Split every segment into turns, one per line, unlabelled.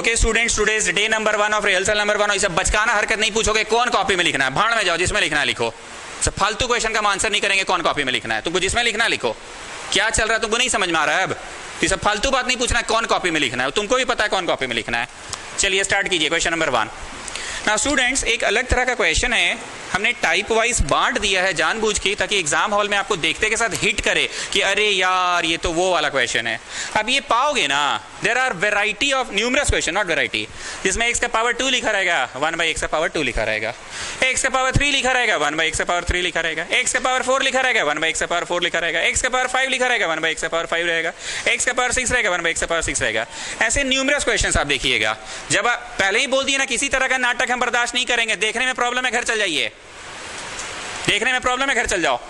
Okay students, today's day number 1 of rehearsal number 1। ये सब बचकाना हरकत नहीं पूछोगे, कौन कॉपी में लिखना है, भाड़ में जाओ, जिसमें लिखना है लिखो। सब फालतू क्वेश्चन का आंसर नहीं करेंगे, कौन कॉपी में लिखना है, तुमको जिसमें लिखना है लिखो। क्या चल रहा है तुमको नहीं समझ में आ रहा है? अब ये सब फालतू बात नहीं पूछना है, कौन कॉपी में लिखना है, तुमको भी पता है कौन कॉपी में लिखना है। चलिए स्टार्ट कीजिए क्वेश्चन नंबर 1। नाउ स्टूडेंट्स, एक अलग तरह का क्वेश्चन है, हमने टाइप वाइज बांट दिया है जानबूझ के, ताकि एग्जाम हॉल में आपको देखते के साथ हिट करे कि अरे यार ये तो वो वाला क्वेश्चन है। अब ये पाओगे ना, there are variety of numerous question, not variety, जिसमें x का पावर 2 लिखा रहेगा, 1/x का पावर 2 लिखा रहेगा, x का पावर 3 लिखा रहेगा, 1/x का पावर 3 लिखा रहेगा, x का पावर 4 लिखा रहेगा, 1/x का पावर 4 लिखा रहेगा, x का पावर 5 लिखा रहेगा, 1/x का पावर 5 रहेगा, x का पावर 6 रहेगा, 1/x का पावर 6 रहेगा। ऐसे न्यूमरस क्वेश्चन आप देखिएगा। जब आप पहले ही बोल दिए ना किसी तरह का नाटक हम बर्दाश्त नहीं करेंगे, देखने में प्रॉब्लम है घर चल जाइए, देखने में प्रॉब्लम है घर चल जाओ।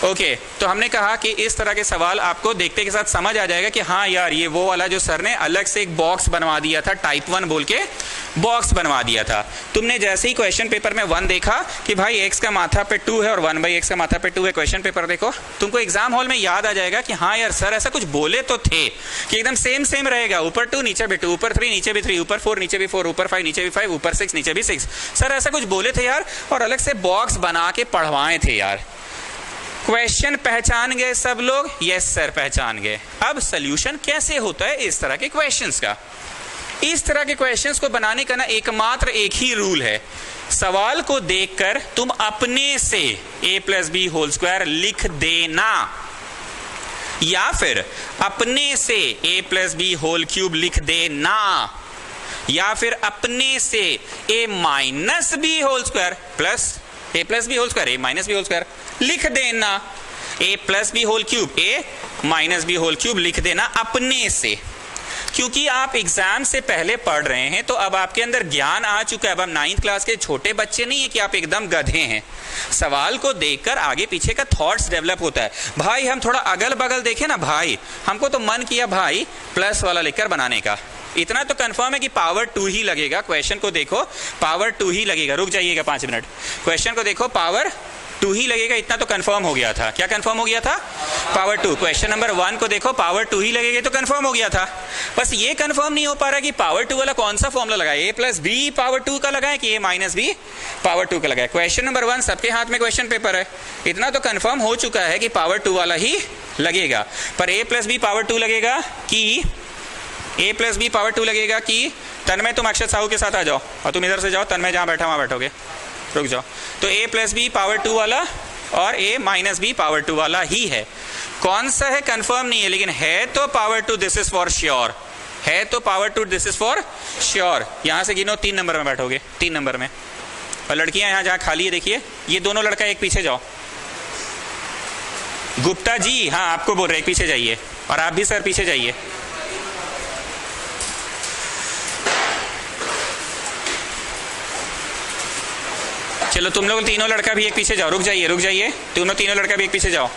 ओके, तो हमने कहा कि इस तरह के सवाल आपको देखते के साथ समझ आ जाएगा कि हाँ यार ये वो वाला जो सर ने अलग से एक बॉक्स बनवा दिया था, टाइप 1 बोल के बॉक्स बनवा दिया था। तुमने जैसे ही क्वेश्चन पेपर में 1 देखा कि भाई x का माथा पे 2 है और 1/x का माथा पे 2 है, क्वेश्चन पेपर देखो, तुमको एग्जाम हॉल में याद आ जाएगा कि हाँ यार सर ऐसा कुछ बोले तो थे कि एकदम सेम रहेगा, ऊपर 2 नीचे भी 2, ऊपर 3 नीचे भी 3, ऊपर 4 नीचे भी 4, ऊपर 5 नीचे भी 5, ऊपर 6 नीचे भी 6। सर ऐसा कुछ बोले थे यार, और अलग से बॉक्स बना के पढ़वाए थे यार। क्वेश्चन पहचान गए सब लोग? यस सर पहचान गए। अब सॉल्यूशन कैसे होता है इस तरह के क्वेश्चंस का? इस तरह के क्वेश्चंस को बनाने का ना एकमात्र एक ही रूल है, सवाल को देखकर तुम अपने से a+b² लिख देना, या फिर अपने से a+b³ लिख देना, या फिर अपने से a-b² प्लस a+b² लिख देना, a+b³ a-b³ लिख देना अपने से। क्योंकि आप एग्जाम से पहले पढ़ रहे हैं तो अब आपके अंदर ज्ञान आ चुका है। अब हम 9th क्लास के छोटे बच्चे नहीं है कि आप एकदम गधे हैं। सवाल को देखकर आगे पीछे का थॉट्स डेवलप होता है। भाई हम थोड़ा अगल बगल देखें ना भाई, हमको तो मन किया भाई प्लस वाला लिखकर बनाने का, इतना तो कंफर्म है कि पावर 2 ही लगेगा। क्वेश्चन को देखो पावर 2 ही लगेगा, रुक जाइएगा 5 मिनट, क्वेश्चन को देखो पावर 2 ही लगेगा, इतना तो कंफर्म हो गया था। क्या कंफर्म हो गया था? पावर 2। क्वेश्चन नंबर 1 को देखो पावर 2 ही लगेगा, तो कंफर्म हो गया था। बस ये कंफर्म नहीं हो पा रहा कि पावर 2 वाला कौन सा फॉर्मूला लगाए, a+b पावर 2 का लगाए कि a-b पावर 2 का लगाए। क्वेश्चन नंबर 1 सबके हाथ में क्वेश्चन पेपर है, इतना तो कंफर्म हो चुका है कि पावर 2 वाला ही लगेगा। पर a+b पावर 2 लगेगा कि a+b पावर 2 लगेगा कि तन्मय तुम अक्षत साहू के साथ आ जाओ और तुम इधर से जाओ, तन्मय जहां बैठा वहां बैठोगे, रुक जाओ। तो a+b पावर 2 वाला और a-b पावर 2 वाला ही है। कौन सा है कंफर्म नहीं है, लेकिन है तो power 2, this is for sure, है तो power 2 this is for sure. यहां से गिनो 3 नंबर में बैठोगे, 3 नंबर में। और लड़कियां यहां जहां खाली है देखिए, ये दोनों लड़का एक पीछे जाओ। गुप्ता जी, हाँ आपको बोल रहे एक पीछे जाइए, और आप भी सर पीछे जाइए। चलो तुम लोग तीनों लड़का भी एक पीछे जाओ, रुक जाइए, तीनों लड़का भी एक पीछे जाओ।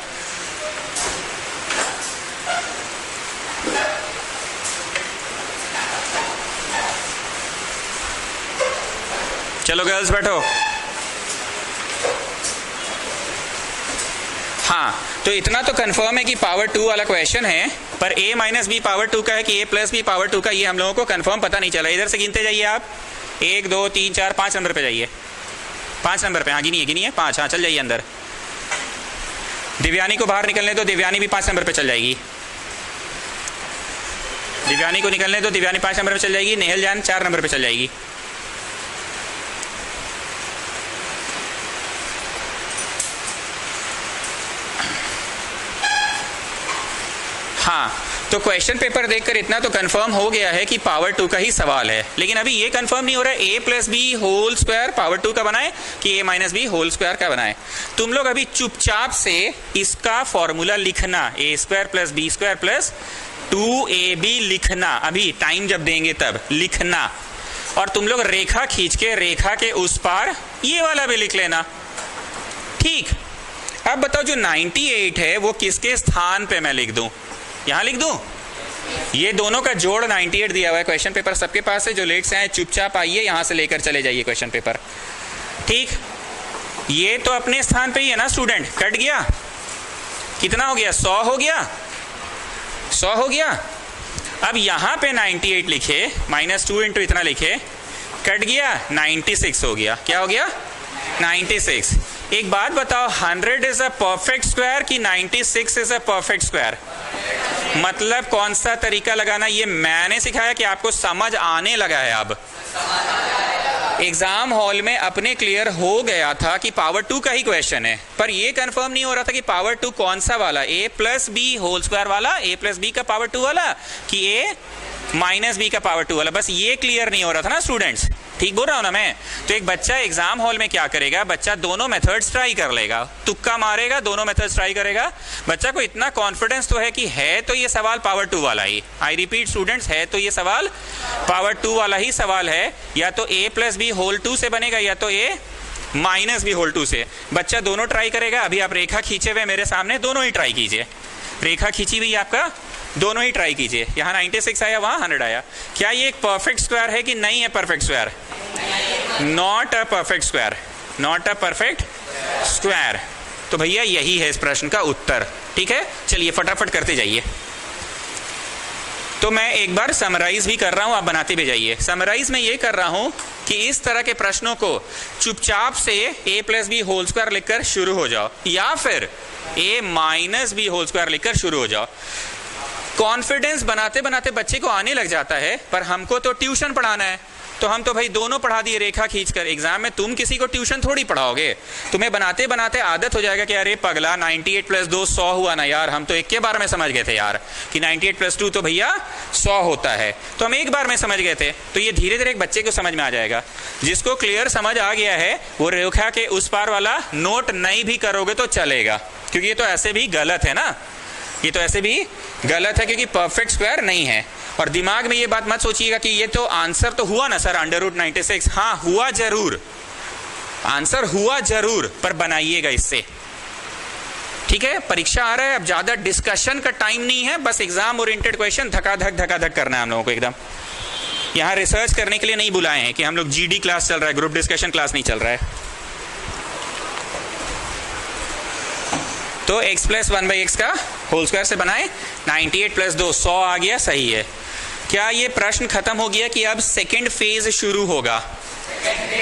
चलो गर्ल्स बैठो। हाँ, तो इतना तो कंफर्म है कि पावर 2 वाला क्वेश्चन है, पर a-b पावर 2 का है कि a+b पावर 2 का, ये हम लोगों को कंफर्म पता नहीं चला। इधर से गिनते जाइए आप, 1 2 3 4 5 नंबर पे जाइए, 5 नंबर पे, हाँ गिनिए 5, हाँ चल जाइए अंदर। दिव्यानी को बाहर निकलने दो, दिव्यानी भी 5 नंबर पे चल जाएगी। दिव्यानी को निकलने दो, दिव्यानी 5 नंबर पे चल जाएगी। नेहल जान 4 नंबर पे चल जाएगी। हाँ, तो क्वेश्चन पेपर देखकर इतना तो कंफर्म हो गया है कि पावर 2 का ही सवाल है, लेकिन अभी ये कंफर्म नहीं हो रहा है a+b² पावर 2 का बनाए कि a-b² का बनाए। तुम लोग अभी चुपचाप से इसका फॉर्मूला लिखना, a² + b² + 2ab लिखना, अभी टाइम जब देंगे तब लिखना। और तुम लोग रेखा खींच के रेखा के उस पार ये वाला भी लिख लेना, ठीक। अब बताओ जो 98 है वो किसके स्थान पे मैं लिख दूं? यहां लिख दूं? ये दोनों का जोड़ 98 दिया हुआ है। क्वेश्चन पेपर सबके पास है, जो लेट से आए चुपचाप आइए, यहां से लेकर चले जाइए क्वेश्चन पेपर, ठीक। ये तो अपने स्थान पे ही है ना स्टूडेंट, कट गया, कितना हो गया? 100 हो गया, 100 हो गया। अब यहाँ पे 98 लिखे, -2 इंटू इतना लिखे, कट गया 96 हो गया। क्या हो गया? 96। एक बात बताओ, 100 इज अ परफेक्ट स्क्वायर कि 96 इज अ परफेक्ट स्क्वायर? मतलब कौन सा तरीका लगाना ये मैंने सिखाया कि आपको समझ आने लगा है? अब एग्जाम हॉल में अपने क्लियर हो गया था कि पावर 2 का ही क्वेश्चन है, पर ये कंफर्म नहीं हो रहा था कि पावर 2 कौन सा वाला, a plus b whole square वाला, a प्लस बी का पावर 2 वाला, कि a माइनस बी का पावर 2 वाला। बस ये क्लियर नहीं हो रहा था ना स्टूडेंट्स, ठीक बोल रहा हूं ना मैं? तो एक बच्चा एग्जाम हॉल में क्या करेगा, बच्चा दोनों मेथड्स ट्राई कर लेगा, तुक्का मारेगा, दोनों मेथड्स ट्राई करेगा। बच्चा को इतना कॉन्फिडेंस तो है कि है तो ये सवाल पावर 2 वाला ही। आई रिपीट स्टूडेंट्स, है तो ये सवाल पावर 2 वाला ही सवाल है, या तो a प्लस बी होल 2 से बनेगा या तो a माइनस बी होल 2 से। बच्चा दोनों ट्राई करेगा। अभी आप रेखा खींचे हुए मेरे सामने, दोनों ही ट्राई कीजिए। रेखा खींची हुई आपका, दोनों ही ट्राई कीजिए। यहाँ 96 आया, वहाँ 100 आया। क्या ये एक परफेक्ट स्क्वायर है कि नहीं है perfect square? Not a perfect square, not a perfect square. तो भैया यही है इस प्रश्न का उत्तर। ठीक है, चलिए फटाफट करते जाइए। तो मैं एक बार समराइज भी कर रहा हूं, आप बनाते भी जाइए। समराइज में ये कर रहा हूं कि इस तरह के प्रश्नों को चुपचाप से a plus b whole square लिखकर शुरू हो जाओ, या फिर a minus b whole square लिखकर शुरू हो जाओ। कॉन्फिडेंस बनाते बनाते बच्चे को आने लग जाता है, पर हमको तो ट्यूशन पढ़ाना है, तो हम तो भाई दोनों पढ़ा दिए रेखा खींचकर। एग्जाम में तुम किसी को ट्यूशन थोड़ी पढ़ाओगे, तुम्हें बनाते बनाते आदत हो जाएगा कि अरे पगला 98 प्लस 2 100 हुआ ना यार, हम तो एक के बार में समझ गए थे यार कि 98 प्लस 2 तो भैया 100 होता है, तो हम एक बार में समझ गए थे। तो ये धीरे धीरे एक बच्चे को समझ में आ जाएगा। जिसको क्लियर समझ आ गया है वो रेखा के उस पार वाला नोट नहीं भी करोगे तो चलेगा, क्योंकि ये तो ऐसे भी गलत है ना, ये तो ऐसे भी गलत है क्योंकि परफेक्ट स्क्वायर नहीं है। और दिमाग में ये बात मत सोचिएगा कि ये तो आंसर तो हुआ ना सर √96। हाँ हुआ जरूर, आंसर हुआ जरूर, पर बनाइएगा इससे। ठीक है, परीक्षा आ रहा है, अब ज्यादा डिस्कशन का टाइम नहीं है, बस एग्जाम ओरिएंटेड क्वेश्चन धका धक करना है हम लोगों को एकदम। यहाँ रिसर्च करने के लिए नहीं बुलाए हैं कि हम लोग GD क्लास चल रहा है, ग्रुप डिस्कशन क्लास नहीं चल रहा है। तो x प्लस 1/x का होल स्क्वायर से बनाए, 98 प्लस 2 100 आ गया, सही है। क्या ये प्रश्न खत्म हो गया कि अब सेकेंड फेज शुरू होगा?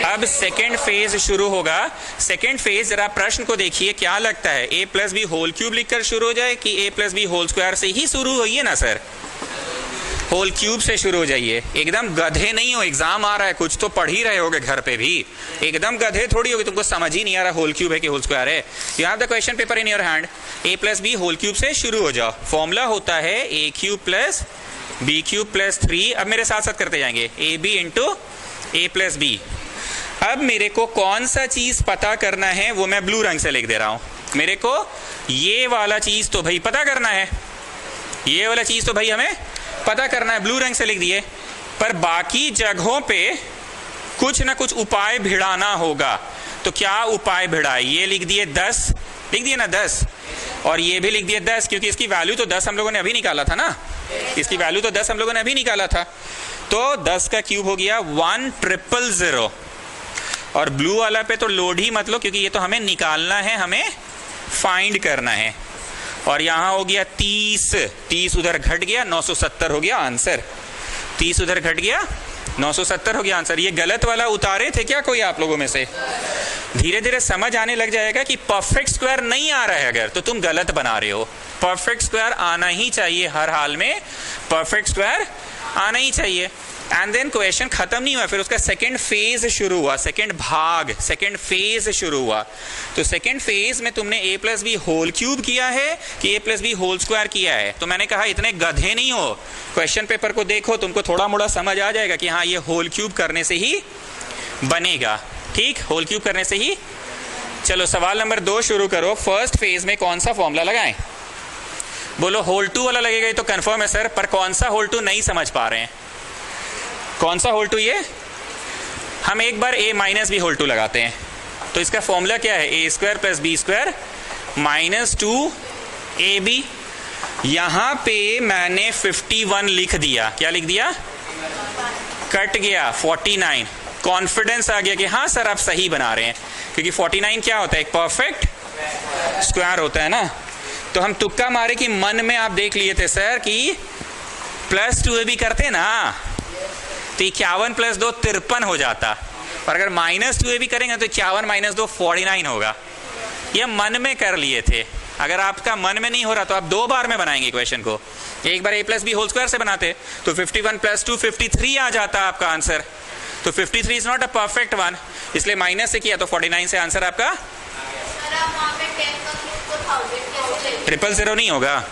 अब सेकेंड फेज शुरू होगा। सेकेंड फेज, जरा प्रश्न को देखिए, क्या लगता है a plus b whole cube लिखकर शुरू हो जाए कि a plus b whole square से ही शुरू होइए ना सर? होल क्यूब से शुरू हो जाइए। एकदम गधे नहीं हो, एग्जाम आ रहा है, कुछ तो पढ़ ही रहे होगे घर पे भी। एकदम गधे थोड़ी होगे, तुमको समझ ही नहीं आ रहा होल क्यूब है कि होल स्क्वायर है। You have the question paper in your hand. a plus b whole cube से शुरू हो जाओ। फॉर्मूला होता है a cube plus B cube plus 3। अब मेरे साथ साथ करते जाएंगे, a b into a plus b. अब मेरे को कौन सा चीज पता करना है वो मैं ब्लू रंग से लिख दे रहा हूं। मेरे को ये वाला चीज तो भाई पता करना है, ये वाला चीज तो भाई हमें पता करना है, ब्लू रंग से लिख दिए। पर बाकी जगहों पे कुछ ना कुछ उपाय भिड़ाना होगा। तो क्या उपाय भिड़ाए? ये लिख दिए 10, लिख दिए ना 10, और ये भी लिख दिए 10, क्योंकि इसकी वैल्यू तो 10 हम लोगों ने अभी निकाला था ना, इसकी वैल्यू तो 10 हम लोगों ने अभी निकाला था। तो 10 का क्यूब हो गया 1000। और ब्लू वाला पे तो लोड ही मत लो, क्योंकि ये तो हमें निकालना है, हमें फाइंड करना है। और यहां हो गया 30 उधर घट गया, 970 हो गया आंसर। 30 उधर घट गया, 970 हो गया आंसर। ये गलत वाला उतारे थे क्या कोई आप लोगों में से? धीरे धीरे समझ आने लग जाएगा कि परफेक्ट स्क्वायर नहीं आ रहा है अगर, तो तुम गलत बना रहे हो। परफेक्ट स्क्वायर आना ही चाहिए, हर हाल में परफेक्ट स्क्वायर आना ही चाहिए। एंड देन क्वेश्चन खत्म नहीं हुआ, फिर उसका सेकेंड फेज शुरू हुआ, सेकेंड भाग, सेकेंड फेज शुरू हुआ। तो सेकेंड फेज में तुमने a plus b whole cube किया है कि a plus b whole square किया है? तो मैंने कहा इतने गधे नहीं हो, क्वेश्चन पेपर को देखो, तुमको थोड़ा मोड़ा समझ आ जाएगा कि हाँ ये होल क्यूब करने से ही बनेगा। ठीक, होल क्यूब करने से ही। चलो सवाल नंबर 2 शुरू करो। फर्स्ट फेज में कौन सा फॉर्मूला लगाएं? बोलो होल 2 वाला लगेगा, ये तो कंफर्म है सर, पर कौन सा होल 2 नहीं समझ पा रहे हैं? कौन सा होल 2? ये हम एक बार a माइनस बी होल 2 लगाते हैं। तो इसका फॉर्मूला क्या है? a square plus B square minus 2ab। यहां पे मैंने 51 लिख दिया। क्या लिख दिया? कट गया 49। कॉन्फिडेंस आ गया कि हाँ सर आप सही बना रहे हैं, क्योंकि 49 क्या होता है? एक परफेक्ट स्क्वायर होता है ना। तो हम तुक्का मारे कि मन में आप देख लिए थे सर कि प्लस 2ab करते ना तो 51 प्लस 2 53 हो जाता, और अगर माइनस 2ab करेंगे तो 51 माइनस 2 49 होगा। ये मन में कर लिए थे, अगर आपका मन में नहीं हो रहा तो आप 2 बार में बनाएंगे क्वेश्चन को। एक बार a plus b whole square से बनाते तो 51 प्लस 2 53 आ जाता आपका आंसर। तो 53 is not a perfect one, इसलिए माइनस से किया तो 49 से आंसर आपका 000 नहीं होगा।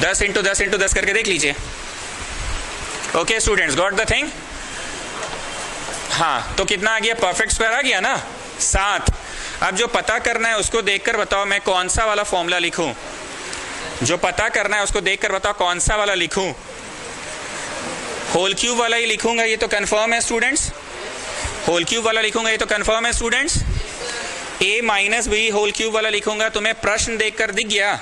10 इंटू 10 इंटू 10 करके देख लीजिए। Okay students, got the thing? हाँ, तो कितना आ गया? परफेक्ट स्क्वायर आ गया ना, 7। अब जो पता करना है उसको देखकर बताओ मैं कौन सा वाला फॉर्मूला लिखूं। जो पता करना है उसको देखकर बताओ कौन सा वाला लिखूं। होल क्यूब वाला ही लिखूंगा, ये तो कंफर्म है स्टूडेंट्स। होल क्यूब वाला लिखूंगा, ये तो कंफर्म है students. a minus b whole cube वाला लिखूंगा, तुम्हें प्रश्न देखकर दिख गया।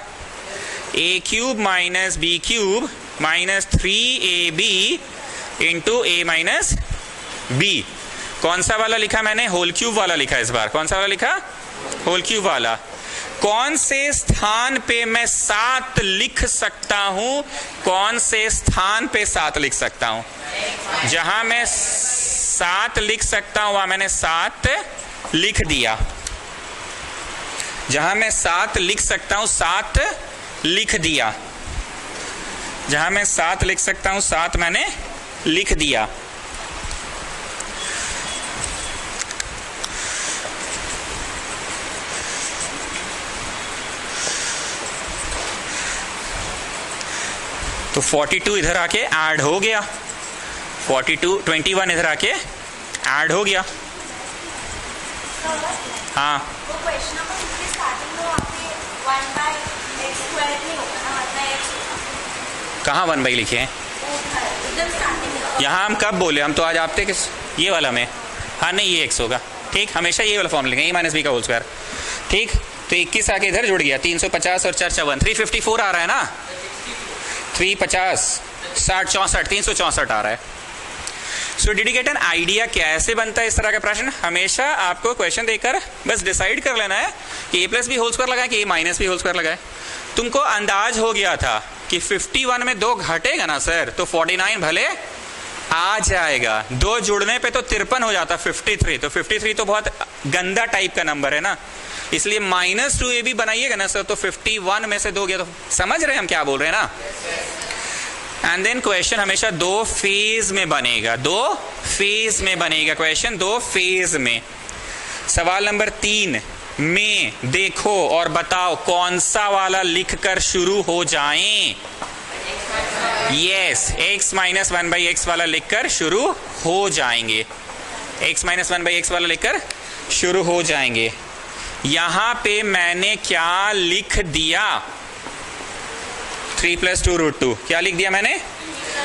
a cube minus B cube minus 3ab into a minus b. कौन सा वाला लिखा मैंने? होल क्यूब वाला लिखा इस बार। कौन सा वाला लिखा? होल क्यूब वाला। कौन से स्थान पे मैं 7 लिख सकता हूं? कौन से स्थान पे 7 लिख सकता हूं? जहां मैं 7 लिख सकता हूं वहां मैंने 7 लिख दिया। जहां मैं 7 लिख सकता हूं 7 लिख दिया। जहां मैं 7 लिख सकता हूं 7 मैंने लिख दिया। तो 42 इधर आके ऐड हो गया, 21 इधर आके ऐड हो गया। हाँ, कहाँ 1 बाई लिखे हैं? यहाँ हम कब बोले? हम तो आज आपते किस ये वाला में। हाँ नहीं, ये x होगा। ठीक, हमेशा ये वाला फॉर्म लिखेंगे, a माइनस बी का होल स्क्वायर। ठीक, तो 21 आके इधर जुड़ गया। 350 और 4 54 354 आ रहा है ना। 350 60 64 364 आ रहा है। So did you get an idea कैसे बनता है इस तरह का प्रश्न? हमेशा आपको क्वेश्चन देकर बस डिसाइड कर लेना है कि a plus b whole square लगाए कि a minus b whole square लगाए। तुमको अंदाज हो गया था कि 51 में 2 घटेगा ना सर, तो 49 भले आ जाएगा। 2 जुड़ने पे तो 53 हो जाता 53। तो 53 तो बहुत गंदा टाइप का नंबर है ना, इसलिए माइनस 2ab बनाइएगा ना सर, तो 51 में से 2 गया। तो समझ रहे हैं हम क्या बोल रहे हैं ना। एंड देन क्वेश्चन हमेशा 2 फेज में बनेगा। 2 फेज में बनेगा क्वेश्चन, 2 फेज में। सवाल नंबर 3 में देखो और बताओ कौन सा वाला लिखकर शुरू हो जाएं। Yes, x minus 1 by x वाला लिखकर शुरू हो जाएंगे। x माइनस 1 बाई एक्स वाला लिखकर शुरू हो जाएंगे। यहां पे मैंने क्या लिख दिया? 3 प्लस 2 रूट 2। क्या लिख दिया मैंने?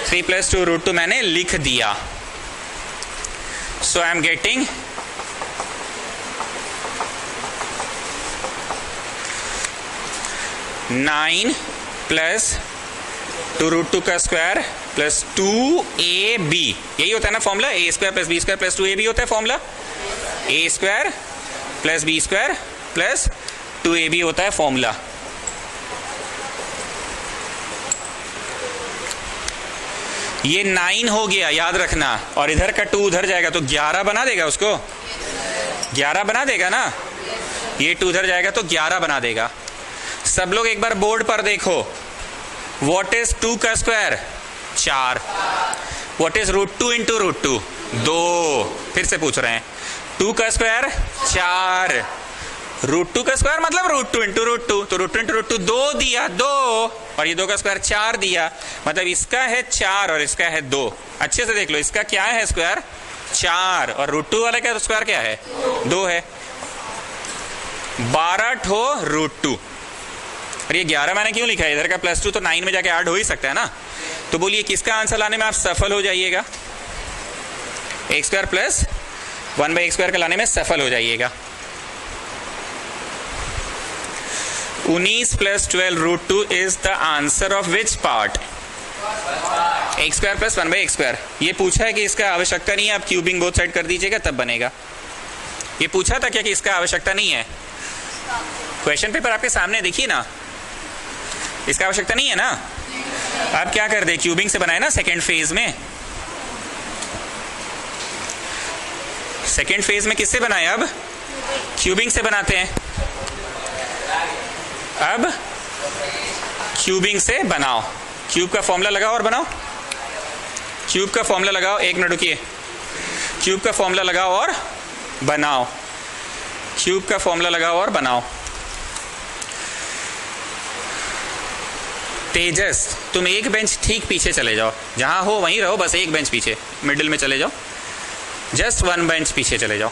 3 प्लस 2 रूट 2 मैंने लिख दिया। So I am getting 9 plus 2 root 2 का स्क्वायर प्लस 2ab। यही होता है ना formula, a square plus B square plus 2ab होता है formula. a square plus B square plus 2ab होता है फॉर्मूला। ये 9 हो गया, याद रखना, और इधर का 2 उधर जाएगा तो 11 बना देगा उसको। 11 बना देगा ना, ये 2 उधर जाएगा तो 11 बना देगा। सब लोग एक बार बोर्ड पर देखो। व्हाट इज 2 का square? 4। What is root 2 into root 2? 2। फिर से पूछ रहे हैं, 2 का स्क्वायर 4, रूट 2 का स्क्वायर मतलब रूट 2 इंटू रूट 2। तो रूट 2 इंटू रूट 2 2 दिया 2, और ये 2 का स्क्वायर 4 दिया, मतलब इसका है 4 और इसका है 2। अच्छे से देख लो, इसका क्या है स्क्वायर? 4, और रूट 2 वाले का स्क्वायर क्या है? 2 है। 12 ठो रूट 2। और ये 11 मैंने क्यों लिखा है? इधर का प्लस 2 तो 9 में जाके ऐड हो ही सकता है ना। तो बोलिए किसका आंसर लाने में आप सफल हो जाइएगा? X square plus 1 by x square का लाने में सफल हो जाइएगा। 19 plus 12 root 2 is the answer of which part? X square plus 1 by x square. ये पूछा है कि इसका आवश्यकता नहीं है, आप क्यूबिंग बोथ साइड कर दीजिएगा तब बनेगा। ये पूछा था क्या कि इसका आवश्यकता नहीं है? क्वेश्चन पेपर आपके सामने देखिए ना, इसका आवश्यकता नहीं है ना। अब क्या कर दे, क्यूबिंग से बनाए ना सेकेंड फेज में, सेकेंड फेज में किससे बनाए, अब क्यूबिंग से बनाते हैं। अब क्यूबिंग से बनाओ, क्यूब का फॉर्मूला लगाओ और बनाओ, क्यूब का फॉर्मूला लगाओ, एक मिनट रुकिए, क्यूब का फॉर्मूला लगाओ और बनाओ, क्यूब का फॉर्मूला लगाओ और बनाओ। तेजस तुम एक बेंच ठीक पीछे चले जाओ, जहां हो वहीं रहो, बस एक बेंच पीछे, मिडिल में चले जाओ, जस्ट वन बेंच पीछे चले जाओ,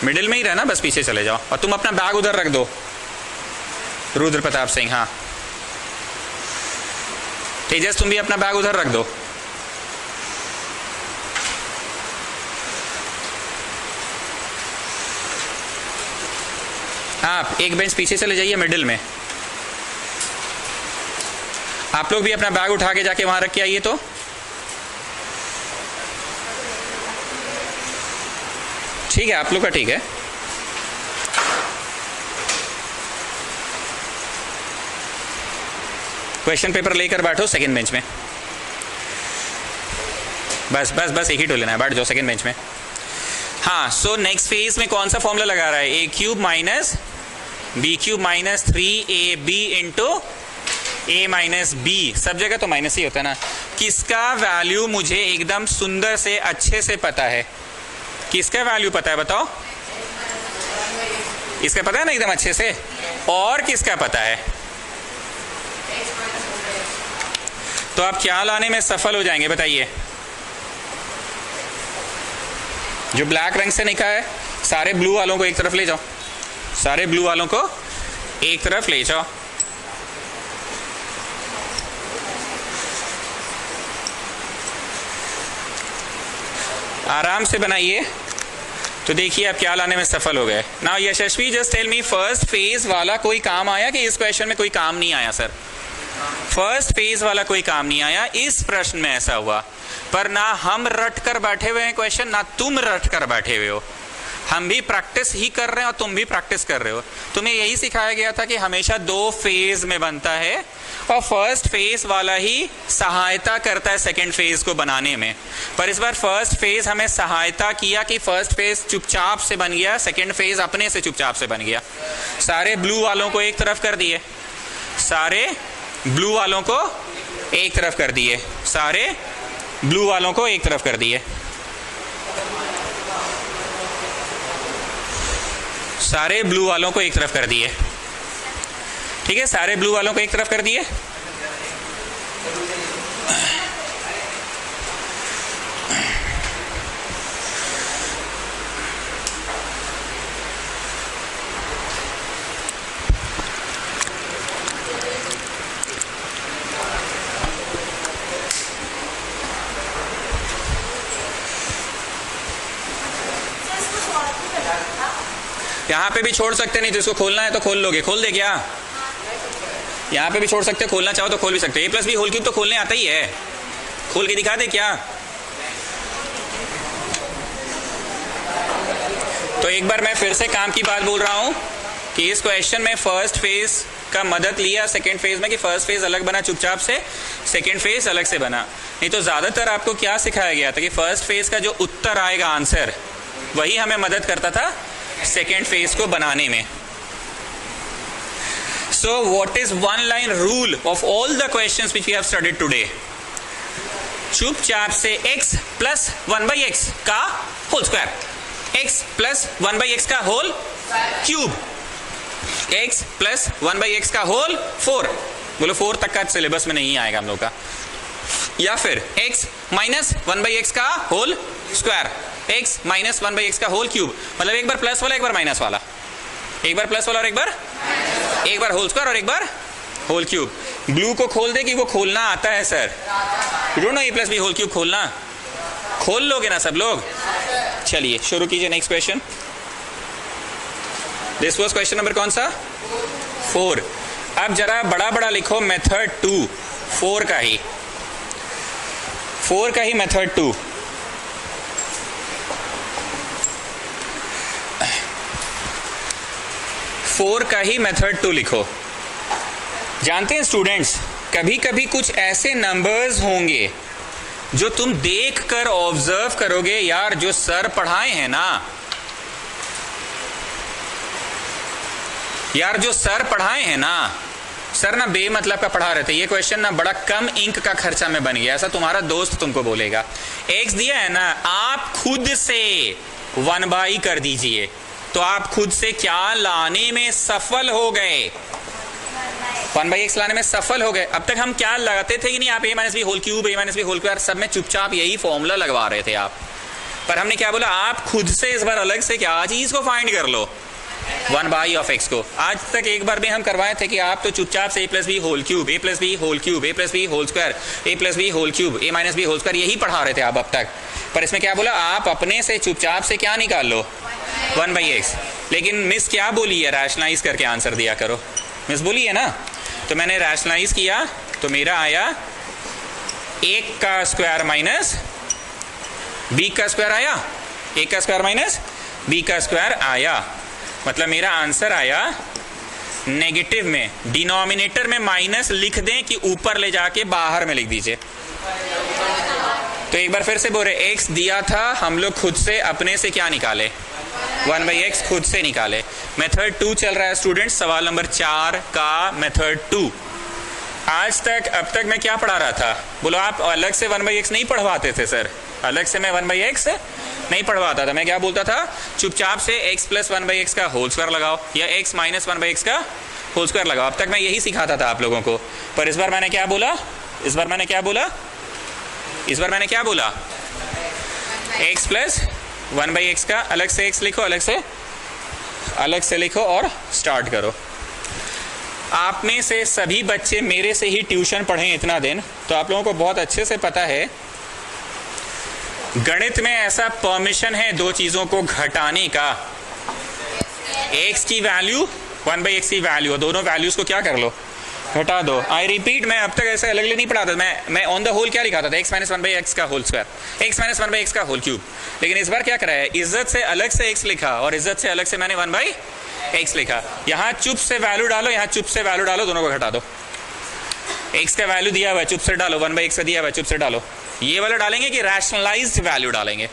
मिडिल में ही रहना, बस पीछे चले जाओ। और तुम अपना बैग उधर रख दो, रुद्र प्रताप सिंह, हाँ तेजस तुम भी अपना बैग उधर रख दो। आप एक बेंच पीछे चले जाइए, मिडिल में। आप लोग भी अपना बैग उठा के जाके वहां रख के आइए। तो ठीक है, आप लोग का ठीक है। क्वेश्चन पेपर लेकर बैठो सेकंड बेंच में, बस बस बस एक ही टो लेना है, बैठ जाओ सेकंड बेंच में। हाँ, सो नेक्स्ट फेज में कौन सा फॉर्मूला लगा रहा है, A cube minus B cube minus 3ab into A minus B, सब जगह तो माइनस ही होता है ना। किसका वैल्यू मुझे एकदम सुंदर से अच्छे से पता है, किसका वैल्यू पता है बताओ, इसका पता है ना एकदम अच्छे से, और किसका पता है, तो आप क्या लाने में सफल हो जाएंगे बताइए। जो ब्लैक रंग से लिखा है, सारे ब्लू वालों को एक तरफ ले जाओ, सारे ब्लू वालों को एक तरफ ले जाओ। आराम से बनाइए, तो देखिए आप क्या लाने में सफल हो गए। Now Yashasvi just tell me, first phase वाला कोई काम आया कि इस क्वेश्चन में कोई काम नहीं आया सर? फर्स्ट फेज वाला कोई काम नहीं आया, इस प्रश्न में ऐसा हुआ। पर ना हम रट कर बैठे हुए हैं क्वेश्चन, ना तुम रट कर बैठे हुए हो, हम भी प्रैक्टिस ही कर रहे हैं और तुम भी प्रैक्टिस कर रहे हो। तुम्हें यही सिखाया गया था कि हमेशा दो फेज में बनता है और फर्स्ट फेज वाला ही सहायता करता है सेकंड फेज को बनाने में। पर इस बार फर्स्ट फेज हमें सहायता किया कि फर्स्ट फेज चुपचाप से बन गया, सेकंड फेज अपने से चुपचाप से बन गया। सारे ब्लू वालों को एक तरफ कर दिए, सारे ब्लू वालों को एक तरफ कर दिए, सारे ब्लू वालों को एक तरफ कर दिए, सारे ब्लू वालों को एक तरफ कर दिए। ठीक है, सारे ब्लू वालों को एक तरफ कर दिए। यहाँ पे भी छोड़ सकते, नहीं तो इसको खोलना है तो खोल लोगे, खोल दे क्या? यहाँ पे भी छोड़ सकते, खोलना चाहो तो खोल भी सकते। ए प्लस बी होल क्यूब तो खोलने आता ही है, खोल के दिखा दे क्या? तो एक बार मैं फिर से काम की बात बोल रहा हूँ कि इस क्वेश्चन में फर्स्ट फेज का मदद लिया सेकेंड फेज में, कि फर्स्ट फेज अलग बना चुपचाप से, सेकेंड फेज अलग से बना। नहीं तो ज्यादातर आपको क्या सिखाया गया था कि फर्स्ट फेज का जो उत्तर आएगा आंसर, वही हमें मदद करता था सेकेंड फेज को बनाने में। So what is one line rule of all the questions which we have studied today? चुपचाप से x plus 1/x का whole square, x plus 1/x का whole cube, x plus 1/x का होल 4, बोलो 4 तक का सिलेबस में नहीं आएगा हम लोग का। या फिर x minus 1/x का whole square, x minus 1/x का होल क्यूब, मतलब एक बार प्लस वाला एक बार माइनस वाला, एक बार प्लस वाला और एक बार होल स्क्वायर और एक बार होल क्यूब। ब्लू को खोल दे कि वो खोलना आता है sir, you don't know a plus b whole cube खोलना, खोल लोगे ना सब लोग? चलिए शुरू कीजिए next question. This was question number कौन सा? 4। अब जरा बड़ा बड़ा लिखो मेथड 2, 4 का ही मेथड 2। फोर का ही मेथड 2 लिखो। जानते हैं स्टूडेंट्स, कभी कभी कुछ ऐसे नंबर्स होंगे जो तुम देख कर ऑब्जर्व करोगे, यार जो सर पढ़ाए हैं ना, यार जो सर पढ़ाए हैं ना, सर ना बेमतलब का पढ़ा रहे थे, ये क्वेश्चन ना बड़ा कम इंक का खर्चा में बन गया, ऐसा तुम्हारा दोस्त तुमको बोलेगा। एक्स दिया है ना, आप खुद से 1/, कर दीजिए, तो आप खुद से क्या लाने में सफल हो गए, 1/x लाने में सफल हो गए। अब तक हम क्या लगाते थे कि नहीं, आप a - b whole cube, a - b whole square, सब में चुपचाप यही फॉर्मूला लगवा रहे थे आप, पर हमने क्या बोला, आप खुद से इस बार अलग से क्या चीज को फाइंड कर लो, 1/, ऑफ x को। आज तक एक बार भी हम करवाए थे कि आप तो चुपचाप से a + b whole cube, a + b whole cube, a + b whole square, a + b whole cube, a - b whole square, यही पढ़ा रहे थे आप अब तक। पर इसमें क्या बोला, आप अपने से चुपचाप से क्या निकाल लो, 1/x। लेकिन मिस क्या बोली है, रैशनलाइज करके आंसर दिया करो, मिस बोली है ना। तो मैंने रैशनलाइज किया तो मेरा आया 1 का स्क्वायर माइनस b का स्क्वायर आया, 1 का स्क्वायर माइनस b का स्क्वायर आया, मतलब मेरा आंसर आया नेगेटिव में। डिनोमिनेटर में माइनस लिख दें कि ऊपर ले जाके बाहर में लिख दीजिए। तो एक बार फिर से बोल रहे, x दिया था, हम लोग खुद से अपने से क्या निकाले, 1/x खुद से निकाले। मेथड 2 चल रहा है स्टूडेंट्स, सवाल नंबर 4 का मेथड 2। आज तक अब तक मैं क्या पढ़ा रहा था, बोलो आप अलग से 1/x नहीं पढ़वाते थे सर, अलग से मैं 1/x नहीं पढ़वाता था। मैं क्या बोलता था, चुपचाप से x + 1/x का होल स्क्वायर लगाओ या x - 1/x का होल स्क्वायर लगाओ। अब तक मैं यही सिखाता था आप लोगों को, पर इस बार मैंने क्या बोला, इस बार मैंने क्या बोला x + 1/x का अलग से x लिखो, अलग से लिखो और स्टार्ट करो। आप में से सभी बच्चे मेरे से ही ट्यूशन पढ़े इतना दिन, तो आप लोगों को बहुत अच्छे से पता है गणित में ऐसा परमिशन है दो चीजों को घटाने का, x की वैल्यू 1/x की वैल्यू, दोनों वैल्यूज को क्या कर लो, घटा दो। आई रिपीट, मैं अब तक ऐसे अलग अलग नहीं पढ़ाता, मैं ऑन द होल क्या लिखाता था, x - 1/x का होल स्क्वायर, x - 1/x का होल क्यूब। लेकिन इस बार क्या करा है, इज्जत से अलग से x लिखा और इज्जत से अलग से मैंने 1/x लिखा। यहाँ चुप से वैल्यू डालो, यहाँ चुप से वैल्यू डालो, दोनों को घटा दो। x का वैल्यू दिया हुआ है, चुप से डालो, 1/x का दिया हुआ है, चुप से डालो। ये वाला डालेंगे कि रैशनलाइज्ड वैल्यू डालेंगे,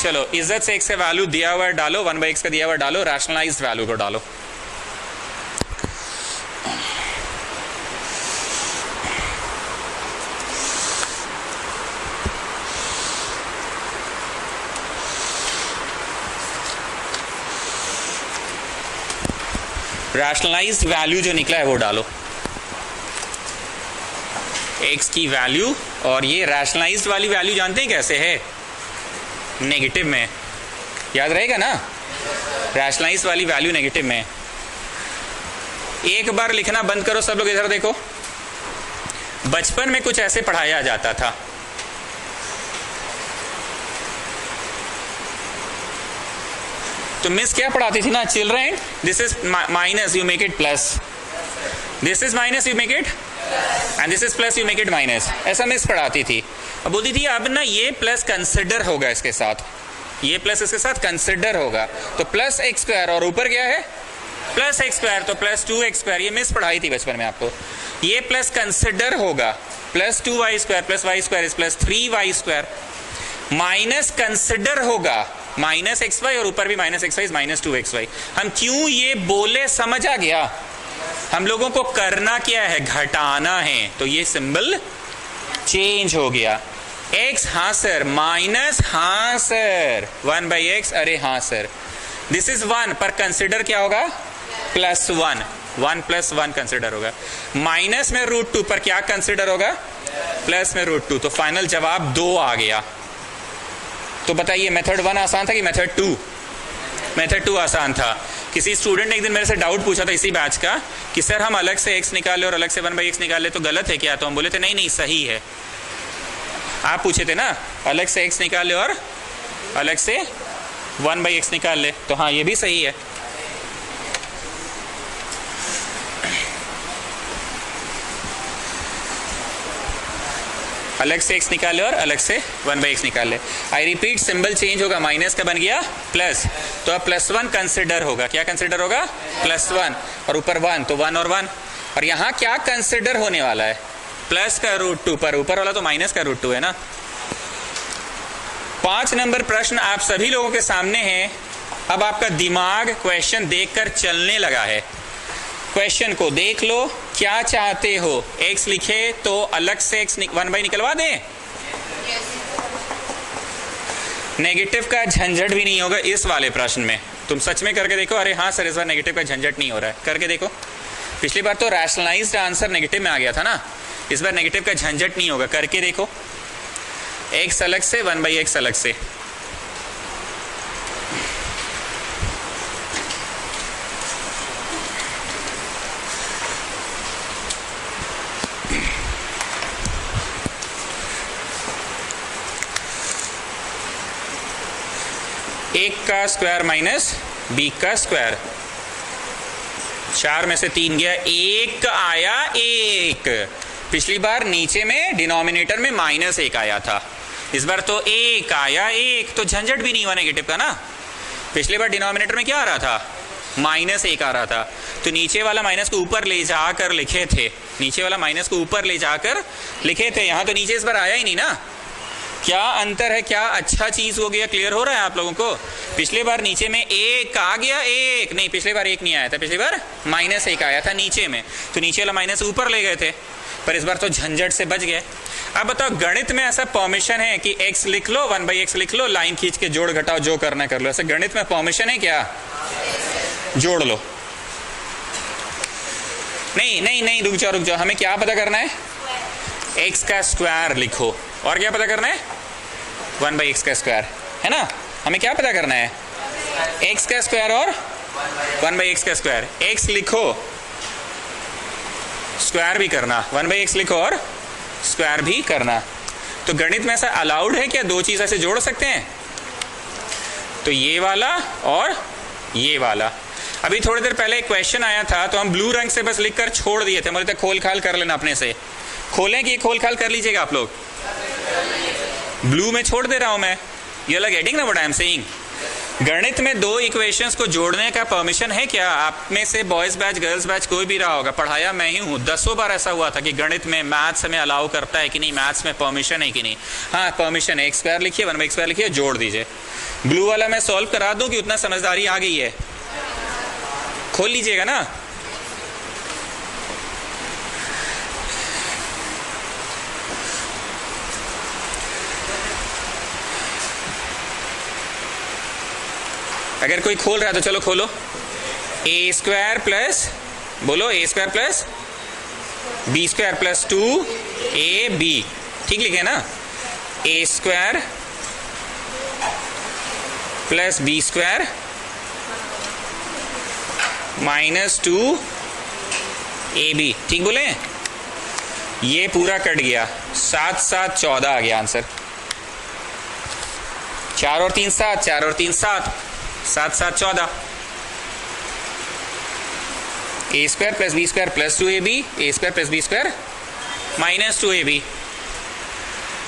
चलो इज्जत से x का वैल्यू दिया हुआ है डालो, 1/x का दिया हुआ डालो, रैशनलाइज्ड वैल्यू को डालो। रैशनलाइज्ड वैल्यू जो निकला है वो डालो, x की वैल्यू, और ये रैशनलाइज्ड वाली वैल्यू जानते हैं कैसे है, नेगेटिव में, याद रहेगा ना, रैशनलाइज्ड वाली वैल्यू नेगेटिव में। एक बार लिखना बंद करो सब लोग, इधर देखो। बचपन में कुछ ऐसे पढ़ाया जाता था, तो मिस क्या पढ़ाती थी ना, children this is minus you make it plus, this is minus you make it and this is plus you make it minus, ऐसा मिस पढ़ाती थी। अब बोलती थी अब ना ये प्लस कंसिडर होगा इसके साथ, ये प्लस इसके साथ कंसिडर होगा, तो प्लस x स्क्वायर और ऊपर क्या है प्लस x स्क्वायर, तो प्लस 2x स्क्वायर, ये मिस पढ़ाई थी बचपन में आपको। ये प्लस कंसिडर होगा, plus 2y square plus y square is plus 3y square, minus consider होगा माइनस xy और ऊपर भी minus xy is minus 2xy। हम क्यों ये बोले समझ आ गया, हम लोगों को करना क्या है, घटाना है, तो ये सिंबल चेंज हो गया। x हाँ सर, माइनस हाँ सर, 1/x, अरे हाँ सर, दिस इज 1, पर कंसिडर क्या होगा +1, 1 + 1 कंसिडर होगा। माइनस में √2 पर क्या कंसिडर होगा, प्लस में √2, तो फाइनल जवाब 2 आ गया। तो बताइए मेथड 1 आसान था कि मेथड 2? मेथड 2 आसान था। किसी स्टूडेंट ने एक दिन मेरे से डाउट पूछा था इसी बैच का कि सर हम अलग से x निकाले और अलग से 1/x निकाले तो गलत है क्या, तो हम बोले थे नहीं नहीं सही है। आप पूछे थे ना अलग से x निकाल ले और अलग से 1/x निकाल ले, तो हाँ ये भी सही है। अलग से x निकाल ले और अलग से 1/x निकाल ले। आई रिपीट, सिंबल चेंज होगा, माइनस का बन गया प्लस, तो अब +1 कंसिडर होगा, क्या कंसिडर होगा +1, और ऊपर 1, तो 1 और 1, और यहां क्या कंसिडर होने वाला है, प्लस का रूट 2, पर ऊपर वाला तो माइनस का रूट 2 है ना। 5 नंबर प्रश्न आप सभी लोगों के सामने है। अब आपका दिमाग क्वेश्चन देखकर चलने लगा है। क्वेश्चन को देख लो, क्या चाहते हो, x लिखे तो अलग से x 1/, निकलवा दें? नेगेटिव का झंझट भी नहीं होगा इस वाले प्रश्न में। तुम सच में करके देखो, अरे हाँ सर इस बार नेगेटिव का झंझट नहीं हो रहा है, करके देखो। पिछली बार तो रैशनलाइज्ड आंसर नेगेटिव में आ गया था ना, इस बार नेगेटिव का झंझट नहीं होगा, करके देखो। x अलग से 1/x अलग से। एक का स्क्वायर माइनस b का स्क्वायर, 4 में से 3 गया, 1 आया 1। पिछली बार नीचे में डिनोमिनेटर में -1 आया था, इस बार तो 1 आया 1, तो झंझट भी नहीं हुआ नेगेटिव का ना। पिछली बार डिनोमिनेटर में क्या आ रहा था, -1 आ रहा था, तो नीचे वाला माइनस को ऊपर ले जाकर लिखे थे, नीचे वाला माइनस को ऊपर ले जाकर लिखे थे, यहां तो नीचे इस बार आया ही नहीं ना। क्या अंतर है, क्या अच्छा चीज हो गया, क्लियर हो रहा है आप लोगों को? पिछले बार नीचे में 1 आ गया 1, नहीं पिछले बार 1 नहीं आया था, पिछली बार -1 आया था नीचे में, तो नीचे वाला माइनस ऊपर ले गए थे, पर इस बार तो झंझट से बच गए। अब बताओ, गणित में ऐसा परमिशन है कि x लिख लो 1/x लिख लो, लाइन खींच के जोड़ घटाओ जो करना कर लो, ऐसे गणित में परमिशन है क्या? जोड़ लो। नहीं रुक जाओ, हमें क्या पता करना है, x का स्क्वायर लिखो, और क्या पता करना है, 1/x का स्क्वायर, है ना। हमें क्या पता करना है, x का स्क्वायर और 1/x का स्क्वायर। x लिखो, स्क्वायर भी करना, 1/x लिखो और स्क्वायर भी करना। तो गणित में ऐसा अलाउड है क्या, 2 चीज ऐसे जोड़ सकते हैं? तो ये वाला और ये वाला। अभी थोड़ी देर पहले एक क्वेश्चन आया था, तो हम ब्लू रंग से बस लिखकर छोड़ दिए थे, बोले थे खोल खाल कर लेना अपने से। खोलें कि खोल खाल कर लीजिएगा आप लोग? ब्लू में छोड़ दे रहा हूं मैं, यू आर गेटिंग ना व्हाट आई एम सेइंग। गणित में 2 इक्वेशंस को जोड़ने का परमिशन है क्या? आप में से बॉयज बैच गर्ल्स बैच कोई भी रहा होगा, पढ़ाया मैं ही हूँ, 10 बार ऐसा हुआ था कि गणित में मैथ्स हमें अलाउ करता है कि नहीं, मैथ्स में परमिशन है कि नहीं। हाँ परमिशन है, x स्क्वायर लिखिए 1/x स्क्वायर लिखिए, जोड़ दीजिए। ब्लू वाला मैं सॉल्व करा दूं कि उतना समझदारी आ गई है? खोल लीजिएगा ना। अगर कोई खोल रहा है तो चलो खोलो। a स्क्वायर प्लस, बोलो a square plus b square plus 2ab, ठीक लिखे ना। a square plus b square minus 2ab, ठीक बोले? ये पूरा कट गया, 7 7 14 आ गया आंसर। 4 और 3 7, 4 और 3 7, 7 7 14। a square plus b square plus 2ab, a square plus b square minus 2ab।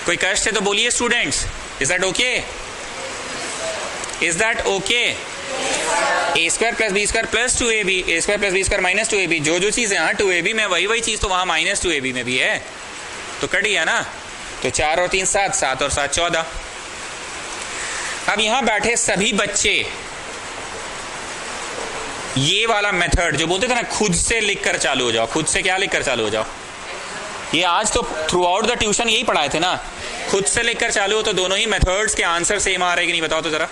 कोई कष्ट है तो बोलिए students, is that okay? Is that okay? a square plus b square plus 2ab, a square plus b square minus 2ab, जो जो चीज यहाँ 2ab में वही चीज तो वहां माइनस 2ab में भी है, तो कट गया ना। तो 4 और 3 7, 7 और 7 14। अब यहां बैठे सभी बच्चे ये वाला मेथड जो बोलते थे ना, खुद से लिखकर चालू हो जाओ। खुद से क्या लिखकर चालू हो जाओ? ये आज तो थ्रू आउट द ट्यूशन यही पढ़ाए थे ना, खुद से लिखकर चालू हो। तो दोनों ही मेथड्स के आंसर सेम आ रहे कि नहीं बताओ तो जरा।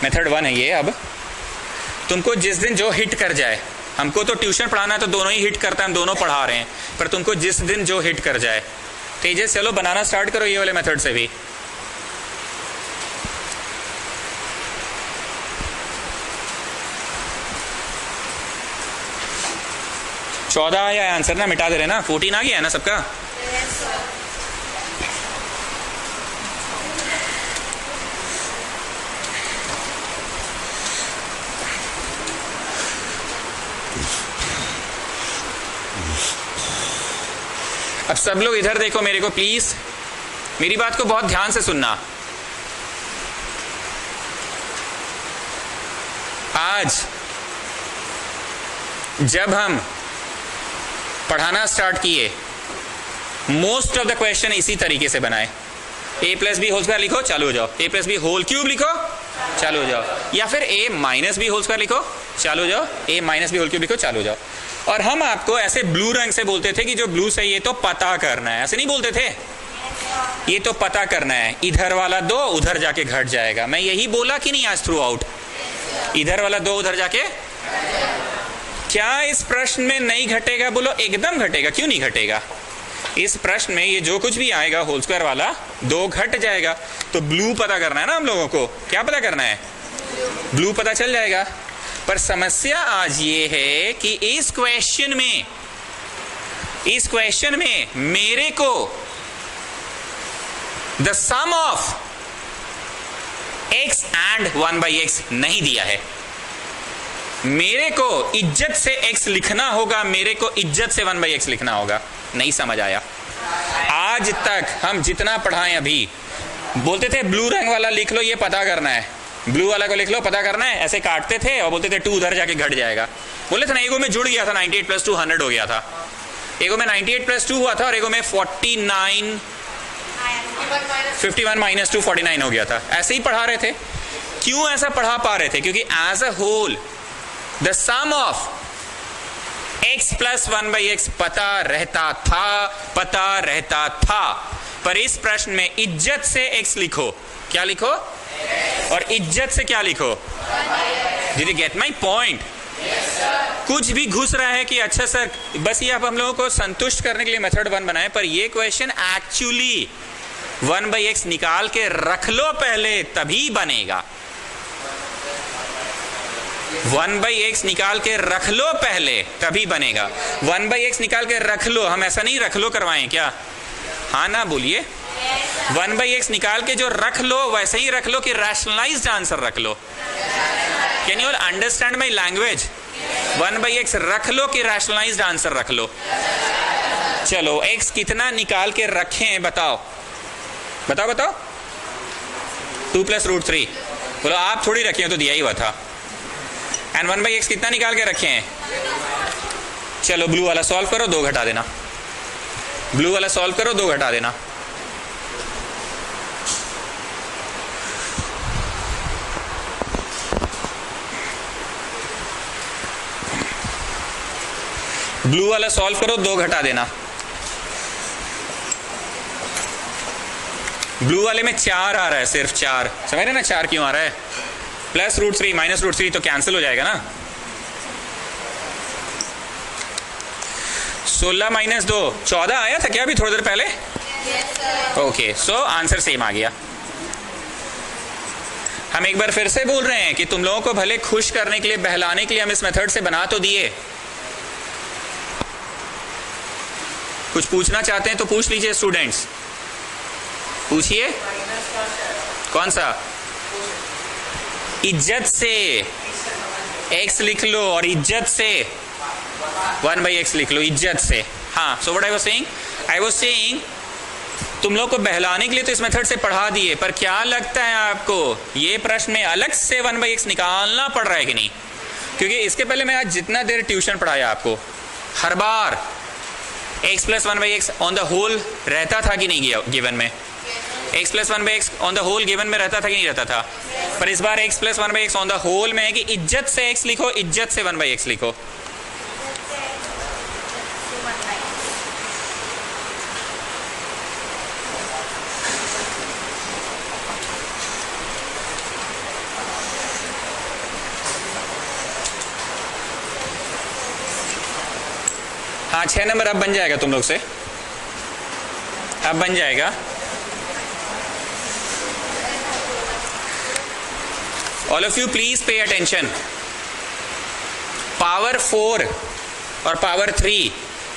मेथड 1 है ये। अब तुमको जिस दिन जो हिट कर जाए, हमको तो ट्यूशन पढ़ाना है तो दोनों ही हिट करता है, हम दोनों पढ़ा रहे हैं, पर तुमको जिस दिन जो हिट कर जाए। तेजस चलो बनाना स्टार्ट करो ये वाले मेथड से भी। चौदह आया आंसर ना, मिटा दे रहे ना। 14 आ गया है ना सबका? अब सब लोग इधर देखो मेरे को प्लीज, मेरी बात को बहुत ध्यान से सुनना। आज जब हम पढ़ाना स्टार्ट किए मोस्ट ऑफ द क्वेश्चन इसी तरीके से बनाए। ए प्लस बी होल स्क्वायर लिखो, चालू हो जाओ। ए प्लस बी होल क्यूब लिखो, चालू हो जाओ। या फिर ए माइनस बी होल स्क्वायर लिखो, चालू हो जाओ। ए माइनस बी होल क्यूब लिखो, चालू हो जाओ। और हम आपको ऐसे ब्लू रंग से बोलते थे कि जो ब्लू से ये तो पता करना है, ऐसे नहीं बोलते थे, ये तो पता करना है, इधर वाला 2 उधर जाके घट जाएगा। मैं यही बोला कि नहीं आज थ्रू आउट, इधर वाला 2 उधर जाके। क्या इस प्रश्न में नहीं घटेगा? बोलो एकदम घटेगा। क्यों नहीं घटेगा? इस प्रश्न में ये जो कुछ भी आएगा होल स्क्वायर वाला 2 घट जाएगा। तो ब्लू पता करना है ना हम लोगों को। क्या पता करना है? ब्लू पता चल जाएगा। पर समस्या आज ये है कि इस क्वेश्चन में मेरे को the sum of x and 1/x नहीं दिया है। मेरे को इज्जत से x लिखना होगा, मेरे को इज्जत से 1/x लिखना होगा। नहीं समझ आया? आज तक हम जितना पढ़ाएं, अभी बोलते थे ब्लू रंग वाला लिख लो, ये पता करना है, ब्लू वाला को लिख लो, पता करना है, ऐसे काटते थे और बोलते थे 2 उधर जाके घट जाएगा। बोले थे ना, एगो में जुड़ गया था, 98 + 2 100 हो गया था। एगो में 98 + 2 हुआ था और एगो में 51 - 2 49 हो गया था। ऐसे ही पढ़ा रहे थे। क्यों ऐसा पढ़ा पा रहे थे? क्योंकि as a whole the sum of x + 1/x पता रहता था। पर इस प्रश्न में इज्जत से x लिखो। क्या लिखो? और इज्जत से क्या लिखो? Did you get my point? कुछ भी घुस रहा है कि अच्छा सर, बस ये आप हम लोगों को संतुष्ट करने के लिए मेथड 1 बनाए, पर ये क्वेश्चन एक्चुअली 1/x निकाल के रख लो पहले, तभी बनेगा। 1/x निकाल के रख लो पहले, तभी बनेगा। 1/x निकाल के रख लो, हम ऐसा नहीं रख लो करवाएं क्या? हाँ ना बोलिए। 1/x निकाल के जो रख लो वैसे ही रख लो कि रैशनलाइज्ड आंसर रख लो। Can you all understand my language? 1/x रख लो कि रैशनलाइज्ड आंसर रख लो। चलो x कितना निकाल के रखें बताओ, बताओ बताओ। 2 + √3। बोलो आप थोड़ी रखे हो, तो दिया ही हुआ था। एंड 1/x कितना निकाल के रखे हैं? चलो ब्लू वाला सॉल्व करो, 2 घटा देना। ब्लू वाला सॉल्व करो, 2 घटा देना। ब्लू वाला सॉल्व करो, 2 घटा देना। ब्लू वाले में 4 आ रहा है, सिर्फ 4। समझ रहे ना 4 क्यों आ रहा है? + √3 - √3 तो कैंसिल हो जाएगा ना। 16 - 2 14 आया था क्या अभी थोड़ी देर पहले? ओके, सो आंसर सेम आ गया। हम एक बार फिर से बोल रहे हैं कि तुम लोगों को भले खुश करने के लिए, बहलाने के लिए हम इस मेथड से बना तो दिए। कुछ पूछना चाहते हैं तो पूछ लीजिए स्टूडेंट्स, पूछिए। कौन सा? इज्जत से x लिख लो और इज्जत से 1/x लिख लो, इज्जत से। हाँ, so what I was saying तुम लोग को बहलाने के लिए तो इस मेथड से पढ़ा दिए, पर क्या लगता है आपको ये प्रश्न में अलग से 1/x निकालना पड़ रहा है कि नहीं? क्योंकि इसके पहले मैं आज जितना देर ट्यूशन पढ़ाया आपको, हर बार x + 1/x on the whole रहता था कि नहीं गिवन में? x + 1/x on the whole given में रहता था कि नहीं रहता था? पर इस बार x + 1/x on the whole में है कि इज्जत से x लिखो, इज्जत से 1/x लिखो। हाँ, 6 नंबर अब बन जाएगा तुम लोग से, अब बन जाएगा। All of you please pay attention. Power 4 और पावर 3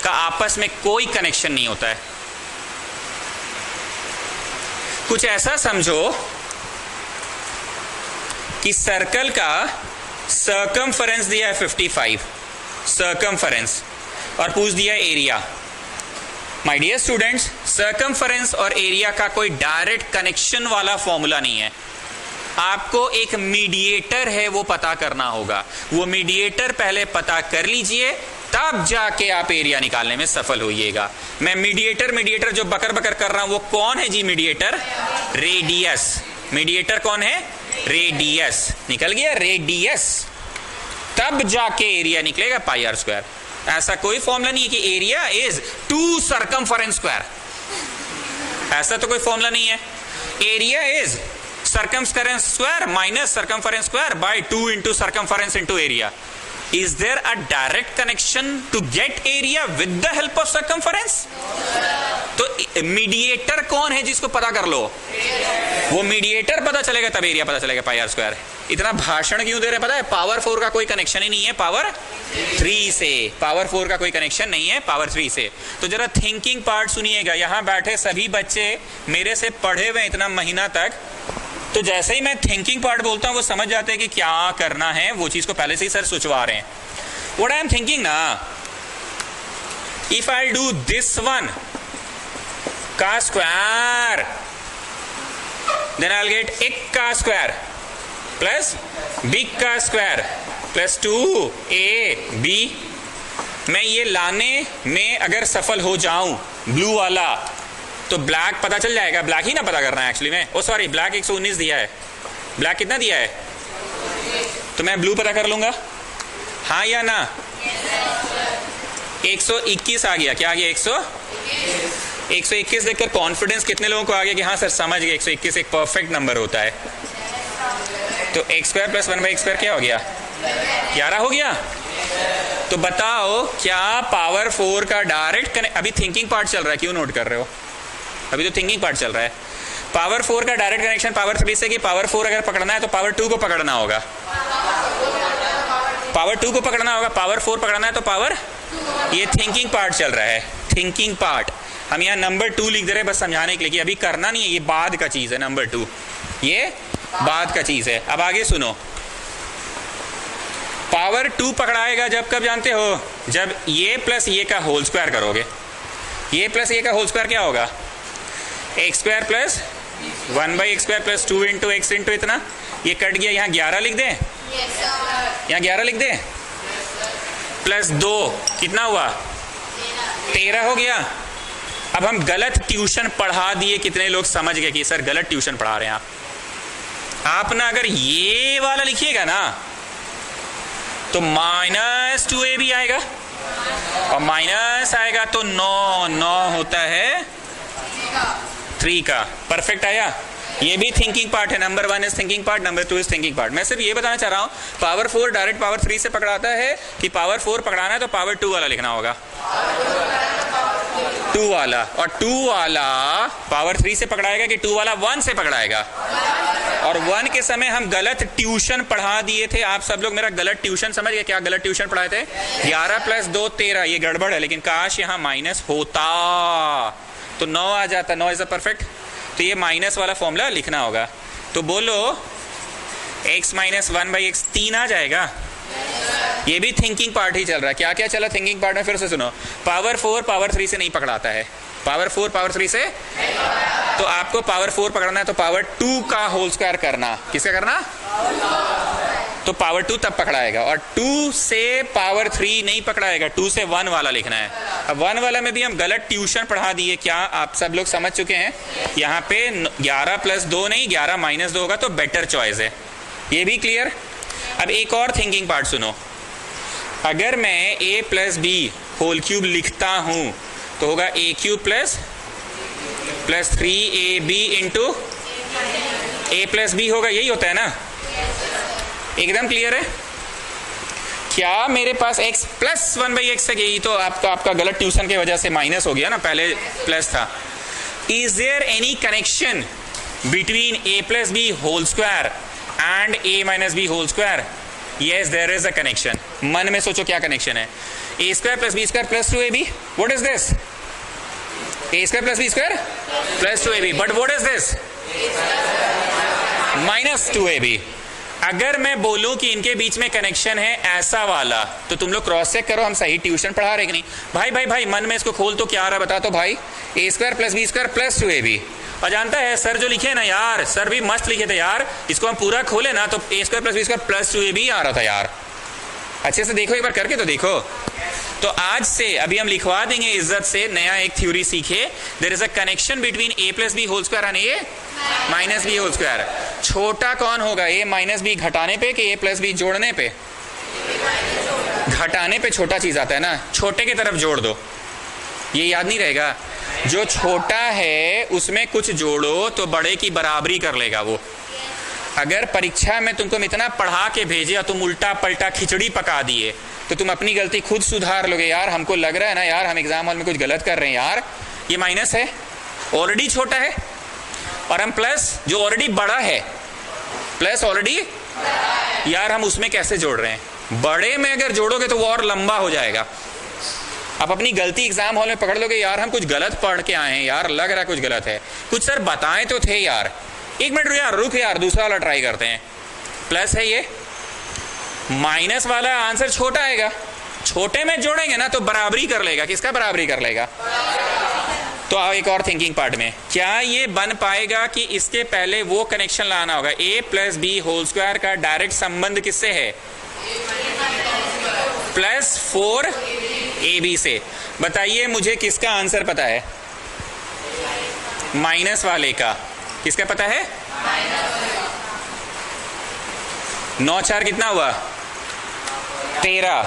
का आपस में कोई कनेक्शन नहीं होता है। कुछ ऐसा समझो कि सर्कल का सर्कमफरेंस दिया है 55, सर्कमफरेंस, और पूछ दिया area. My dear students, circumference और एरिया का कोई डायरेक्ट कनेक्शन वाला फॉर्मूला नहीं है। आपको एक मीडिएटर है वो पता करना होगा। वो मीडिएटर पहले पता कर लीजिए, तब जाके आप एरिया निकालने में सफल होइएगा। मैं मीडिएटर जो बकर बकर कर रहा हूं वो कौन है जी? Mediator, radius. मीडिएटर कौन है? रेडियस। निकल गया रेडियस, तब जाके एरिया निकलेगा पाई आर स्क्वायर। ऐसा कोई फॉर्मूला नहीं है कि एरिया इज 2 सर्कमफरेंस स्क्वायर, ऐसा तो कोई फॉर्मूला नहीं है। Area is circumference square minus circumference square by 2 into circumference into area. Is there a direct connection to get area with the help of circumference? तो mediator कौन है जिसको पता कर लो, वो मीडिएटर पता चलेगा तब एरिया पता चलेगा पाई आर स्क्वायर। इतना भाषण क्यों दे रहे हैं पता है? पावर 4 का कोई कनेक्शन ही नहीं है पावर 3 से। पावर 4 का कोई कनेक्शन नहीं है पावर 3 से। तो जरा थिंकिंग पार्ट सुनिएगा। यहां बैठे सभी बच्चे मेरे से पढ़े हुए इतना महीना तक, तो जैसे ही मैं थिंकिंग पार्ट बोलता हूं वो समझ जाते हैं कि क्या करना है, वो चीज को पहले से ही सर सोचवा रहे हैं। व्हाट आई एम थिंकिंग ना, if I do this one का स्क्वायर, then I'll get एक का स्क्वायर प्लस बिग का स्क्वायर प्लस 2ab। मैं ये लाने में अगर सफल हो जाऊं ब्लू वाला, तो ब्लैक पता चल जाएगा। ब्लैक ही ना पता करना है एक्चुअली में। ओ सॉरी, ब्लैक 119 दिया है। ब्लैक कितना दिया है? तो मैं ब्लू पता कर लूंगा, हाँ या ना? 121 आ गया। क्या आ गया? 121 देखकर कॉन्फिडेंस कितने लोगों को आ गया कि हाँ सर समझ गए 121 एक परफेक्ट नंबर होता है। तो x square plus 1 by x square क्या हो गया? 11 हो गया। तो बताओ क्या पावर 4 का डायरेक्ट कनेक्ट, अभी थिंकिंग पार्ट चल रहा है, क्यों नोट कर रहे हो? अभी तो थिंकिंग पार्ट चल रहा है। पावर 4 का डायरेक्ट कनेक्शन पावर 3 से कि पावर 4 अगर पकड़ना है तो पावर 2 को पकड़ना होगा। पावर 2 को पकड़ना होगा। पावर 4 पकड़ना है तो पावर, ये थिंकिंग पार्ट चल रहा है। थिंकिंग पार्ट हम यहाँ नंबर 2 लिख दे रहे हैं बस समझाने के लिए कि अभी करना नहीं है, ये बाद का चीज है। नंबर 2 ये बाद का चीज है। अब आगे सुनो, पावर 2 पकड़ाएगा जब, कब जानते हो? जब ये प्लस ये का होल स्क्वायर करोगे। ये प्लस ये का होल स्क्वायर क्या होगा? X square plus 1 by x square plus 2 into x into इतना। ये कट गया, यहाँ 11 लिख दें, यहाँ 11 लिख दें, प्लस 2 कितना हुआ? 13 हो गया। अब हम गलत ट्यूशन पढ़ा दिए, कितने लोग समझ गए कि सर गलत ट्यूशन पढ़ा रहे हैं आप ना अगर ये वाला लिखिएगा ना तो माइनस 2ab आएगा, और माइनस आएगा तो 9 होता है 3 का। परफेक्ट आया। ये भी थिंकिंग पार्ट है। Number 1 is thinking part, number 2 is thinking part. मैं सिर्फ ये बताना चाह रहा हूं पावर 4 डायरेक्ट पावर 3 से पकड़ाता है कि पावर 4 पकड़ाना है तो पावर 2 वाला लिखना होगा। 2 वाला, और 2 वाला पावर 3 से पकड़ाएगा कि 2 वाला 1 से पकड़ाएगा। और 1 के समय हम गलत ट्यूशन पढ़ा दिए थे। आप सब लोग मेरा गलत ट्यूशन समझ गए। क्या गलत ट्यूशन पढ़ाए थे? 11 प्लस 2 13, ये गड़बड़ है। लेकिन काश यहाँ माइनस होता तो 9 आ जाता। 9 इज अ परफेक्ट। तो ये माइनस वाला फॉर्मूला लिखना होगा। तो बोलो x माइनस 1 बाई एक्स 3 आ जाएगा। ये भी थिंकिंग पार्ट ही चल रहा है। क्या क्या चला थिंकिंग पार्ट में? फिर से सुनो, पावर 4 पावर 3 से नहीं पकड़ाता है। पावर 4 पावर 3 से, तो आपको पावर 4 पकड़ना है तो पावर 2 का होल स्क्वायर करना। किसका करना? तो पावर 2 तब पकड़ाएगा। और 2 से पावर 3 नहीं पकड़ाएगा, 2 से 1 वाला लिखना है। अब 1 वाला में भी हम गलत ट्यूशन पढ़ा दिए। क्या आप सब लोग समझ चुके हैं? यहाँ पे 11 प्लस 2 नहीं, 11 माइनस 2 होगा तो बेटर चॉइस है। ये भी क्लियर? अब एक और थिंकिंग पार्ट सुनो। अगर मैं a plus b whole cube लिखता हूं तो होगा a cube plus 3ab into a plus b होगा। यही होता है ना? एकदम क्लियर है? क्या मेरे पास x प्लस 1 बाई एक्स है? यही तो आपका गलत ट्यूशन की वजह से माइनस हो गया ना, पहले प्लस था। Is there any connection between a plus b whole square and a minus b whole square? Yes, there is a connection. मन में सोचो क्या कनेक्शन है? a square plus B square plus 2ab. What is this? a square plus B square plus 2ab. But what is this? Minus 2ab. अगर मैं बोलूं कि इनके बीच में कनेक्शन है ऐसा वाला, तो तुम लोग क्रॉस चेक करो हम सही ट्यूशन पढ़ा रहे कि नहीं। भाई भाई भाई मन में इसको खोल तो क्या आ रहा है बता तो भाई, A square plus B square plus 2ab। और जानता है सर जो लिखे ना यार, सर भी मस्त लिखे थे यार, इसको हम पूरा खोले ना तो A square plus B square plus 2ab आ रहा था यार। अच्छे से देखो, एक बार करके तो देखो। तो आज से अभी हम लिखवा देंगे इज्जत से, नया एक थ्योरी सीखे। There is a connection between a plus b whole square and a minus b whole square. छोटा कौन होगा, ए माइनस बी घटाने पे कि ए प्लस बी जोड़ने पे? घटाने पे छोटा चीज आता है ना, छोटे की तरफ जोड़ दो, ये याद नहीं रहेगा। जो छोटा है उसमें कुछ जोड़ो तो बड़े की बराबरी कर लेगा वो। अगर परीक्षा में तुमको इतना पढ़ा के भेजे और तुम उल्टा पलटा खिचड़ी पका दिए तो तुम अपनी गलती खुद सुधार लोगे। यार हमको लग रहा है ना यार हम एग्जाम हॉल में कुछ गलत कर रहे हैं यार, ये माइनस है ऑलरेडी छोटा है, और हम प्लस जो ऑलरेडी बड़ा है, प्लस ऑलरेडी यार हम उसमें कैसे जोड़ रहे हैं? बड़े में अगर जोड़ोगे तो वो और लंबा हो जाएगा। आप अपनी गलती एग्जाम हॉल में पकड़ लोगे, यार हम कुछ गलत पढ़ के आए हैं यार, लग रहा है कुछ गलत है, कुछ सर बताएं तो थे यार, एक मिनट यार रुक यार, दूसरा वाला ट्राई करते हैं। प्लस है ये, माइनस वाला आंसर छोटा आएगा, छोटे में जोड़ेंगे ना तो बराबरी कर लेगा। किसका बराबरी कर लेगा? तो आओ एक और थिंकिंग पार्ट में, क्या ये बन पाएगा कि इसके पहले वो कनेक्शन लाना होगा, ए प्लस बी होल स्क्वायर का डायरेक्ट संबंध किससे है? प्लस 4ab से। बताइए मुझे किसका आंसर पता है? माइनस वाले का। किसका पता है? 9 4 कितना हुआ? 13।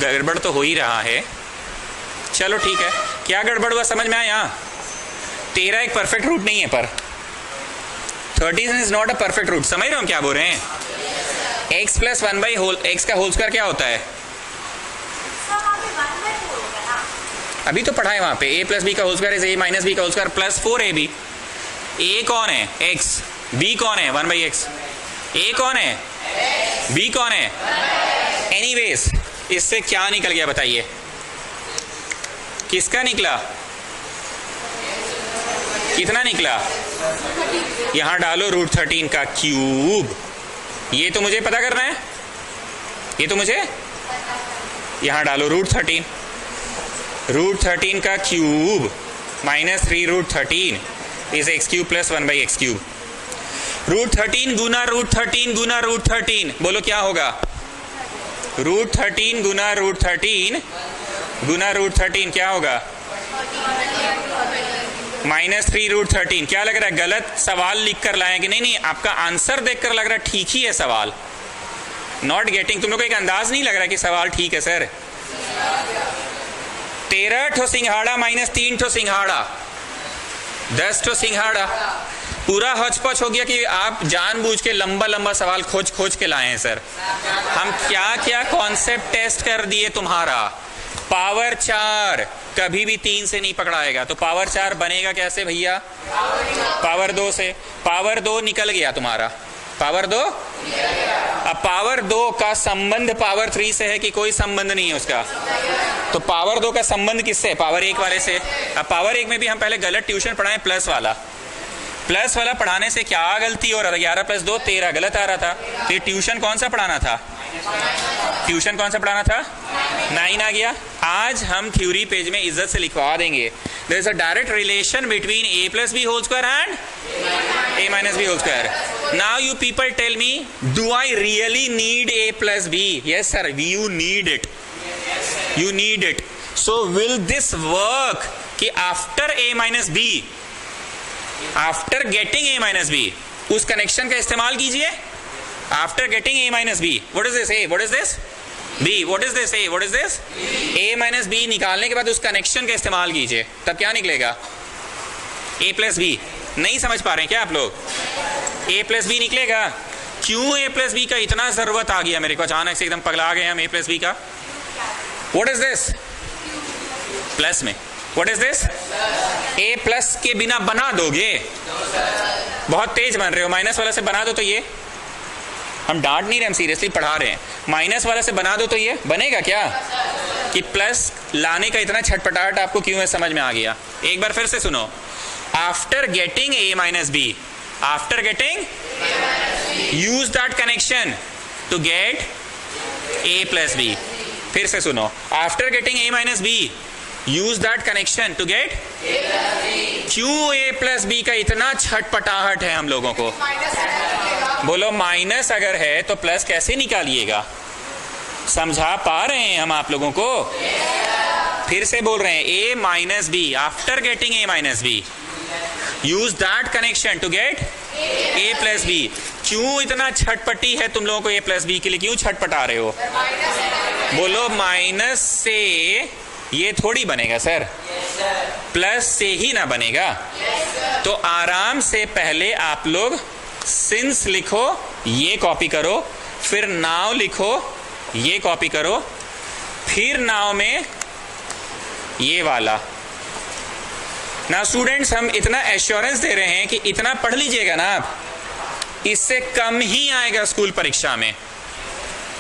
गड़बड़ तो हो ही रहा है, चलो ठीक है। क्या गड़बड़ हुआ समझ में आया? 13 एक परफेक्ट रूट नहीं है, पर 13 is not a perfect root. समझ रहे हो हम क्या बोल रहे हैं? x plus 1 by whole, x का होल स्क्वायर क्या होता है? अभी तो पढ़ा है वहां पे, a प्लस बी का whole square is a minus B का whole square plus 4ab। a कौन है? x। b कौन है? 1 बाई x। a कौन है? b कौन है? एनीवेज इससे क्या निकल गया बताइए? किसका निकला? कितना निकला? यहां डालो रूट 13 का क्यूब। ये तो मुझे पता करना है, ये तो मुझे, यहां डालो रूट 13, रूट 13 का cube minus 3 root 13 is x cube plus 1 by x cube. Root 13 गुना रूट 13 गुना रूट 13, बोलो क्या होगा? रूट 13 गुना रूट 13 गुना रूट 13 क्या होगा? Minus 3 root 13। क्या लग रहा है गलत सवाल लिख कर लाए कि नहीं? नहीं, आपका आंसर देखकर लग रहा है ठीक ही है सवाल। नॉट गेटिंग, तुम लोग को एक अंदाज नहीं लग रहा कि सवाल ठीक है सर? 13 ठो सिंघाड़ा माइनस 3 ठो सिंघाड़ा, 10 ठो सिंघाड़ा। पूरा हौच-पौच हो गया कि आप जानबूझ के लंबा लंबा सवाल खोज खोज के लाए हैं सर। हम क्या क्या कॉन्सेप्ट टेस्ट कर दिए तुम्हारा। पावर 4 कभी भी 3 से नहीं पकड़ाएगा, तो पावर 4 बनेगा कैसे भैया? पावर 2 से। पावर 2 निकल गया तुम्हारा, पावर 2। अब पावर 2 का संबंध पावर 3 से है कि कोई संबंध नहीं है उसका? तो पावर 2 का संबंध किससे? पावर 1 वाले से। अब पावर 1 में भी हम पहले गलत ट्यूशन पढ़ाएं, प्लस वाला। प्लस वाला पढ़ाने से क्या गलती हो रहा था? 11 प्लस 2 13 गलत आ रहा था। तो ये ट्यूशन कौन सा पढ़ाना था? ट्यूशन कौन सा पढ़ाना था? 9 आ गया। आज हम थ्योरी पेज में इज्जत से लिखवा देंगे, there is a direct relation between a plus b whole square and a minus b whole square. Now you people tell me, do I really need a plus b? Yes sir, you need it, you need it. So will this work कि after a minus b, after getting a minus b, उस connection का इस्तेमाल कीजिए। After getting a minus b, what is this? a, what is this? b, what is this? a, what is this? a minus b निकालने के बाद उस connection का इस्तेमाल कीजिए, तब क्या निकलेगा? a plus b। नहीं समझ पा रहे हैं क्या आप लोग? a प्लस b निकलेगा। क्यों a प्लस b का इतना जरूरत आ गया मेरे को? अचानक से एकदम पगला गए हम a प्लस b का। What is this? प्लस में what is this? a plus के बिना बना दोगे? बहुत तेज बन रहे हो, माइनस वाला से बना दो तो ये, हम डांट नहीं रहे, हम सीरियसली पढ़ा रहे हैं। माइनस वाला से बना दो तो ये बनेगा क्या? कि प्लस लाने का इतना छटपटाहट आपको क्यों है, समझ में आ गया। एक बार फिर से सुनो, after getting a minus b, after getting use that connection to get a plus b. फिर से सुनो, after getting a minus b use that connection to get क्यों a प्लस बी का इतना छटपटाहट है हम लोगों को? बोलो माइनस अगर है तो प्लस कैसे निकालिएगा? समझा पा रहे हैं हम आप लोगों को? फिर से बोल रहे हैं, a minus b, after getting a minus b use that connection to get a plus b. क्यों इतना छटपटी है तुम लोगों को a प्लस बी के लिए? क्यों छटपटा रहे हो? बोलो माइनस से ये थोड़ी बनेगा सर, प्लस से ही ना बनेगा। तो आराम से पहले आप लोग सिंस लिखो, ये कॉपी करो, फिर नाउ लिखो, ये कॉपी करो, फिर नाउ में ये वाला। ना स्टूडेंट्स, हम इतना एश्योरेंस दे रहे हैं कि इतना पढ़ लीजिएगा ना आप, इससे कम ही आएगा स्कूल परीक्षा में।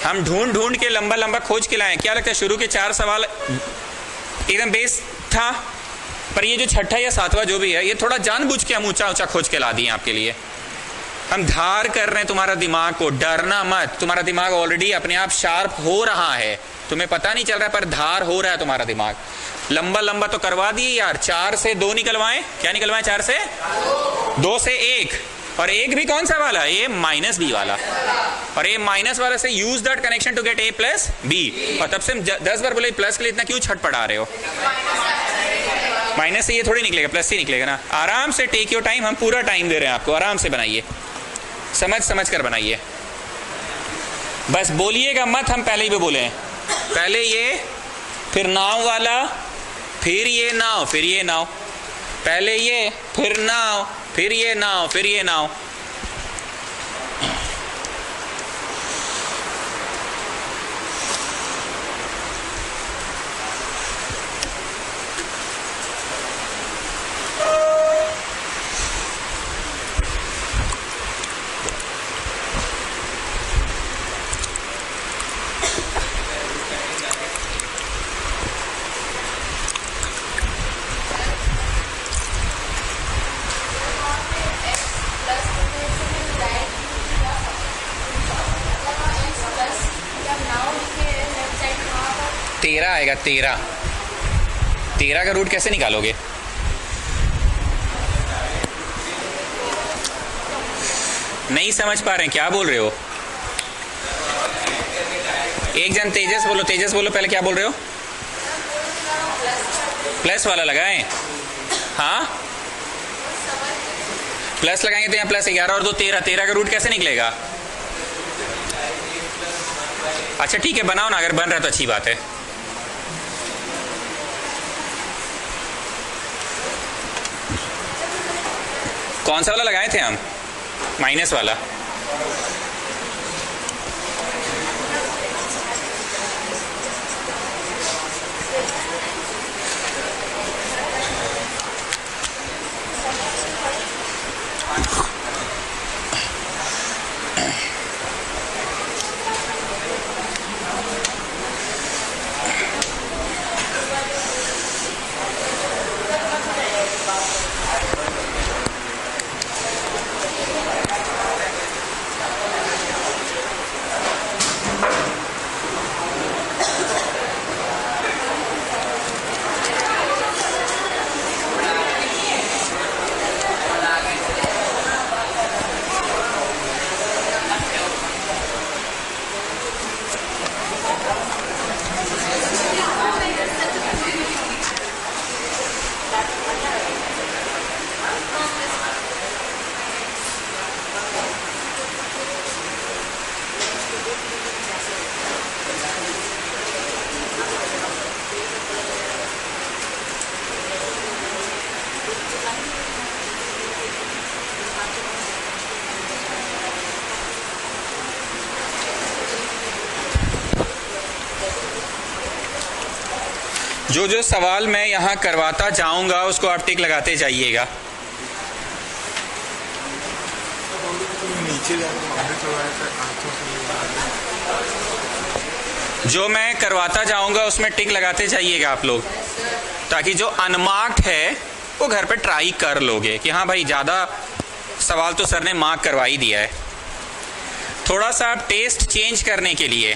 हम ढूंढ ढूंढ के लंबा लंबा खोज के लाए। क्या लगता है शुरू के 4 सवाल एकदम बेस था, पर ये जो छठा या 7वां जो भी है, ये थोड़ा जानबूझ के हम ऊंचा ऊंचा खोज के ला दिए आपके लिए। हम धार कर रहे हैं तुम्हारा दिमाग को। डरना मत, तुम्हारा दिमाग ऑलरेडी अपने आप शार्प हो रहा है, तुम्हें पता नहीं चल रहा है पर धार हो रहा है तुम्हारा दिमाग। लंबा लंबा तो करवा दिए यार। 4 से 2 निकलवाएं। क्या निकलवाएं? 4 से 2 से 1, और 1 भी कौन सा वाला? a माइनस बी वाला। और a माइनस वाला से use that connection to get a plus b. और तब से हम 10 बार बोले प्लस के लिए इतना क्यों छटपटा रहे हो? माइनस से ये थोड़ी निकलेगा, प्लस से निकलेगा ना। आराम से टेक योर टाइम, हम पूरा टाइम दे रहे हैं आपको, आराम से बनाइए, समझ समझ कर बनाइए। बस बोलिएगा मत, हम पहले ही भी बोले हैं। पहले ये, फिर नाव वाला, फिर ये नाव, फिर ये नाव, पहले ये, फिर नाव, फिर ये नाव, फिर ये नाव। तेरह आएगा, 13 का रूट कैसे निकालोगे? नहीं समझ पा रहे हैं, क्या बोल रहे हो? एक जन तेजस बोलो, तेजस बोलो पहले, क्या बोल रहे हो? प्लस वाला लगाएं। हाँ, प्लस लगाएंगे तो यहाँ प्लस 11 और 2 13, 13 का रूट कैसे निकलेगा? अच्छा ठीक है, बनाओ ना, अगर बन रहा है तो अच्छी बात है। कौन सा वाला लगाए थे हम? माइनस वाला। जो जो सवाल मैं यहाँ करवाता जाऊंगा उसको आप टिक लगाते जाइएगा। जो मैं करवाता जाऊंगा उसमें टिक लगाते जाइएगा आप लोग, ताकि जो अनमार्क्ड है वो घर पे ट्राई कर लोगे कि हाँ भाई ज़्यादा सवाल तो सर ने मार्क करवा ही दिया है। थोड़ा सा आप टेस्ट चेंज करने के लिए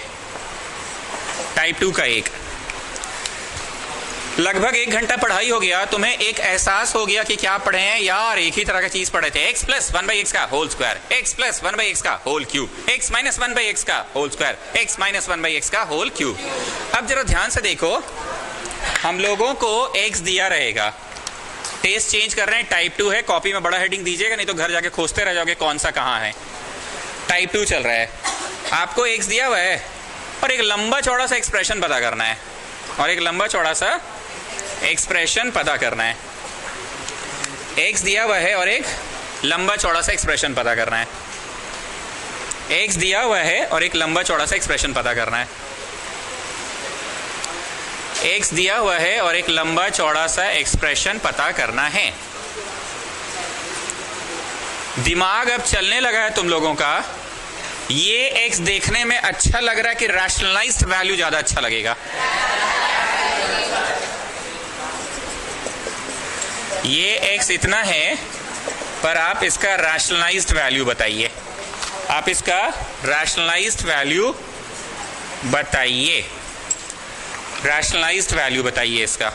टाइप 2 का एक लगभग 1 घंटा पढ़ाई हो गया, तुम्हें एक एहसास हो गया कि क्या पढ़े हैं यार, एक ही तरह का चीज पढ़े थे, x प्लस 1/x का whole square, x plus 1/x का whole cube, x minus 1/x का whole square, x minus 1/x का होल क्यूब। अब जरा ध्यान से देखो, हम लोगों को x दिया रहेगा, टेस्ट चेंज कर रहे हैं, टाइप 2 है, कॉपी में बड़ा हेडिंग दीजिएगा, नहीं तो घर जाके खोजते रह जाओगे कौन सा कहाँ है। टाइप 2 चल रहा है, आपको x दिया हुआ है और एक लंबा चौड़ा सा एक्सप्रेशन पता करना है, और एक लंबा चौड़ा सा एक्सप्रेशन पता करना है। x दिया हुआ है और एक लंबा चौड़ा सा एक्सप्रेशन पता करना है। x दिया हुआ है और एक लंबा चौड़ा सा एक्सप्रेशन पता करना है। x दिया हुआ है और एक लंबा चौड़ा सा एक्सप्रेशन पता करना है। दिमाग अब चलने लगा है तुम लोगों का। ये x देखने में अच्छा लग रहा है कि रैशनलाइज्ड वैल्यू ज्यादा अच्छा लगेगा? ये x इतना है, पर आप इसका रैशनलाइज्ड वैल्यू बताइए, आप इसका रैशनलाइज्ड वैल्यू बताइए, रैशनलाइज्ड वैल्यू बताइए इसका।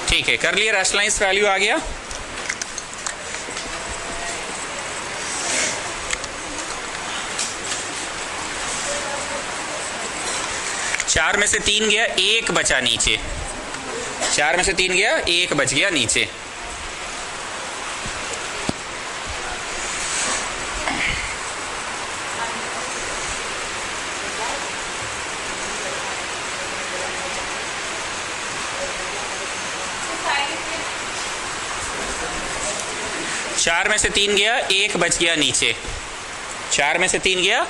ठीक है, कर लिए, रैशनलाइज्ड वैल्यू आ गया। चार में से 3 गया, 1 बचा नीचे। 4 में से 3 गया, 1 बच गया नीचे। चार में से 3 गया, 1 बच गया नीचे। 4 में से 3 गया,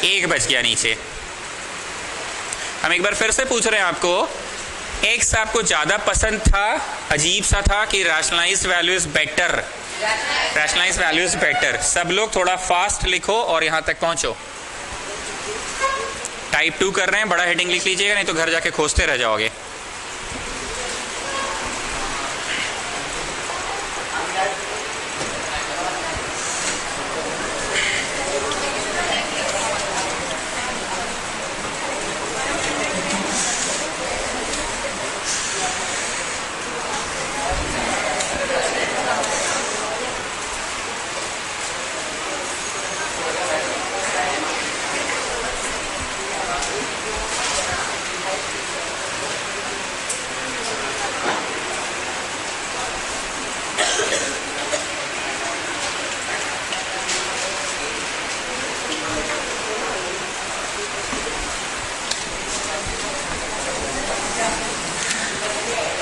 1 बच गया नीचे। हम एक बार फिर से पूछ रहे हैं आपको, x आपको ज्यादा पसंद था, अजीब सा था, कि rationalised value is better? Rationalised value is better. सब लोग थोड़ा फास्ट लिखो और यहां तक पहुंचो। टाइप 2 कर रहे हैं, बड़ा हेडिंग लिख लीजिएगा, नहीं तो घर जाके खोजते रह जाओगे।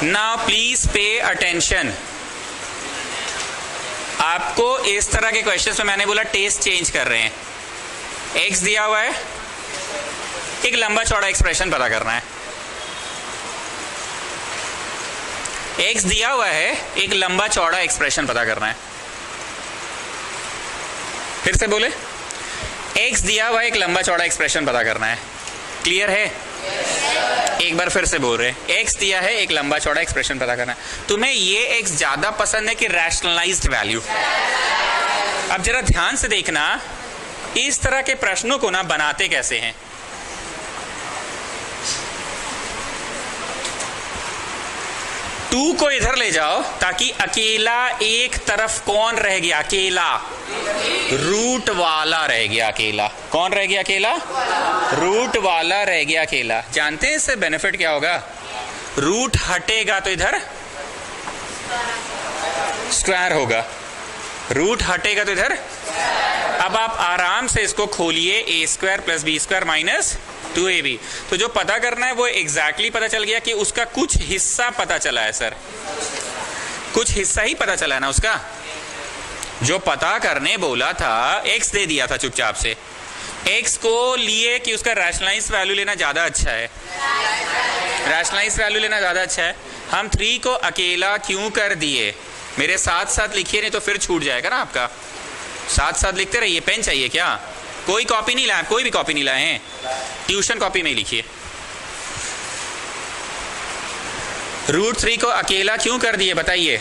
Now please pay attention. आपको इस तरह के क्वेश्चंस में मैंने बोला टेस्ट चेंज कर रहे हैं। एक्स दिया हुआ है, एक लंबा चौड़ा एक्सप्रेशन पता करना है। एक्स दिया हुआ है, एक लंबा चौड़ा एक्सप्रेशन पता करना है। फिर से बोले, एक्स दिया हुआ है, एक लंबा चौड़ा एक्सप्रेशन पता करना है। क्लियर है? एक बार फिर से बोल रहे हैं, एक्स दिया है, एक लंबा चौड़ा एक्सप्रेशन पता करना है। तुम्हें ये एक्स ज्यादा पसंद है कि रैशनलाइज्ड वैल्यू? अब जरा ध्यान से देखना, इस तरह के प्रश्नों को ना बनाते कैसे हैं। टू को इधर ले जाओ ताकि अकेला एक तरफ कौन रह गया? अकेला रूट वाला रह गया। अकेला कौन रह गया? अकेला रूट वाला रह गया। अकेला जानते हैं इससे बेनिफिट क्या होगा? रूट हटेगा तो इधर स्क्वायर होगा, रूट हटेगा तो इधर। अब आप आराम से इसको खोलिए, A square plus B square minus 2ab। तो जो पता करना है वो एग्जैक्टली पता चल गया कि उसका कुछ हिस्सा पता चला है। सर कुछ हिस्सा ही पता चला है ना उसका। जो पता करने बोला था, x दे दिया था चुपचाप से। x को लिए कि उसका रैशनलाइज्ड वैल्यू लेना ज्यादा अच्छा है, रैशनलाइज्ड वैल्यू लेना ज्यादा अच्छा है। हम 3 को अकेला क्यों कर दिए? मेरे साथ साथ लिखिए, नहीं तो फिर छूट जाएगा ना आपका। साथ साथ लिखते रहिए। पेन चाहिए क्या? कोई कॉपी नहीं लाए? कोई भी कॉपी नहीं लाए हैं? ट्यूशन कॉपी में लिखिए। रूट 3 को अकेला क्यों कर दिए बताइए?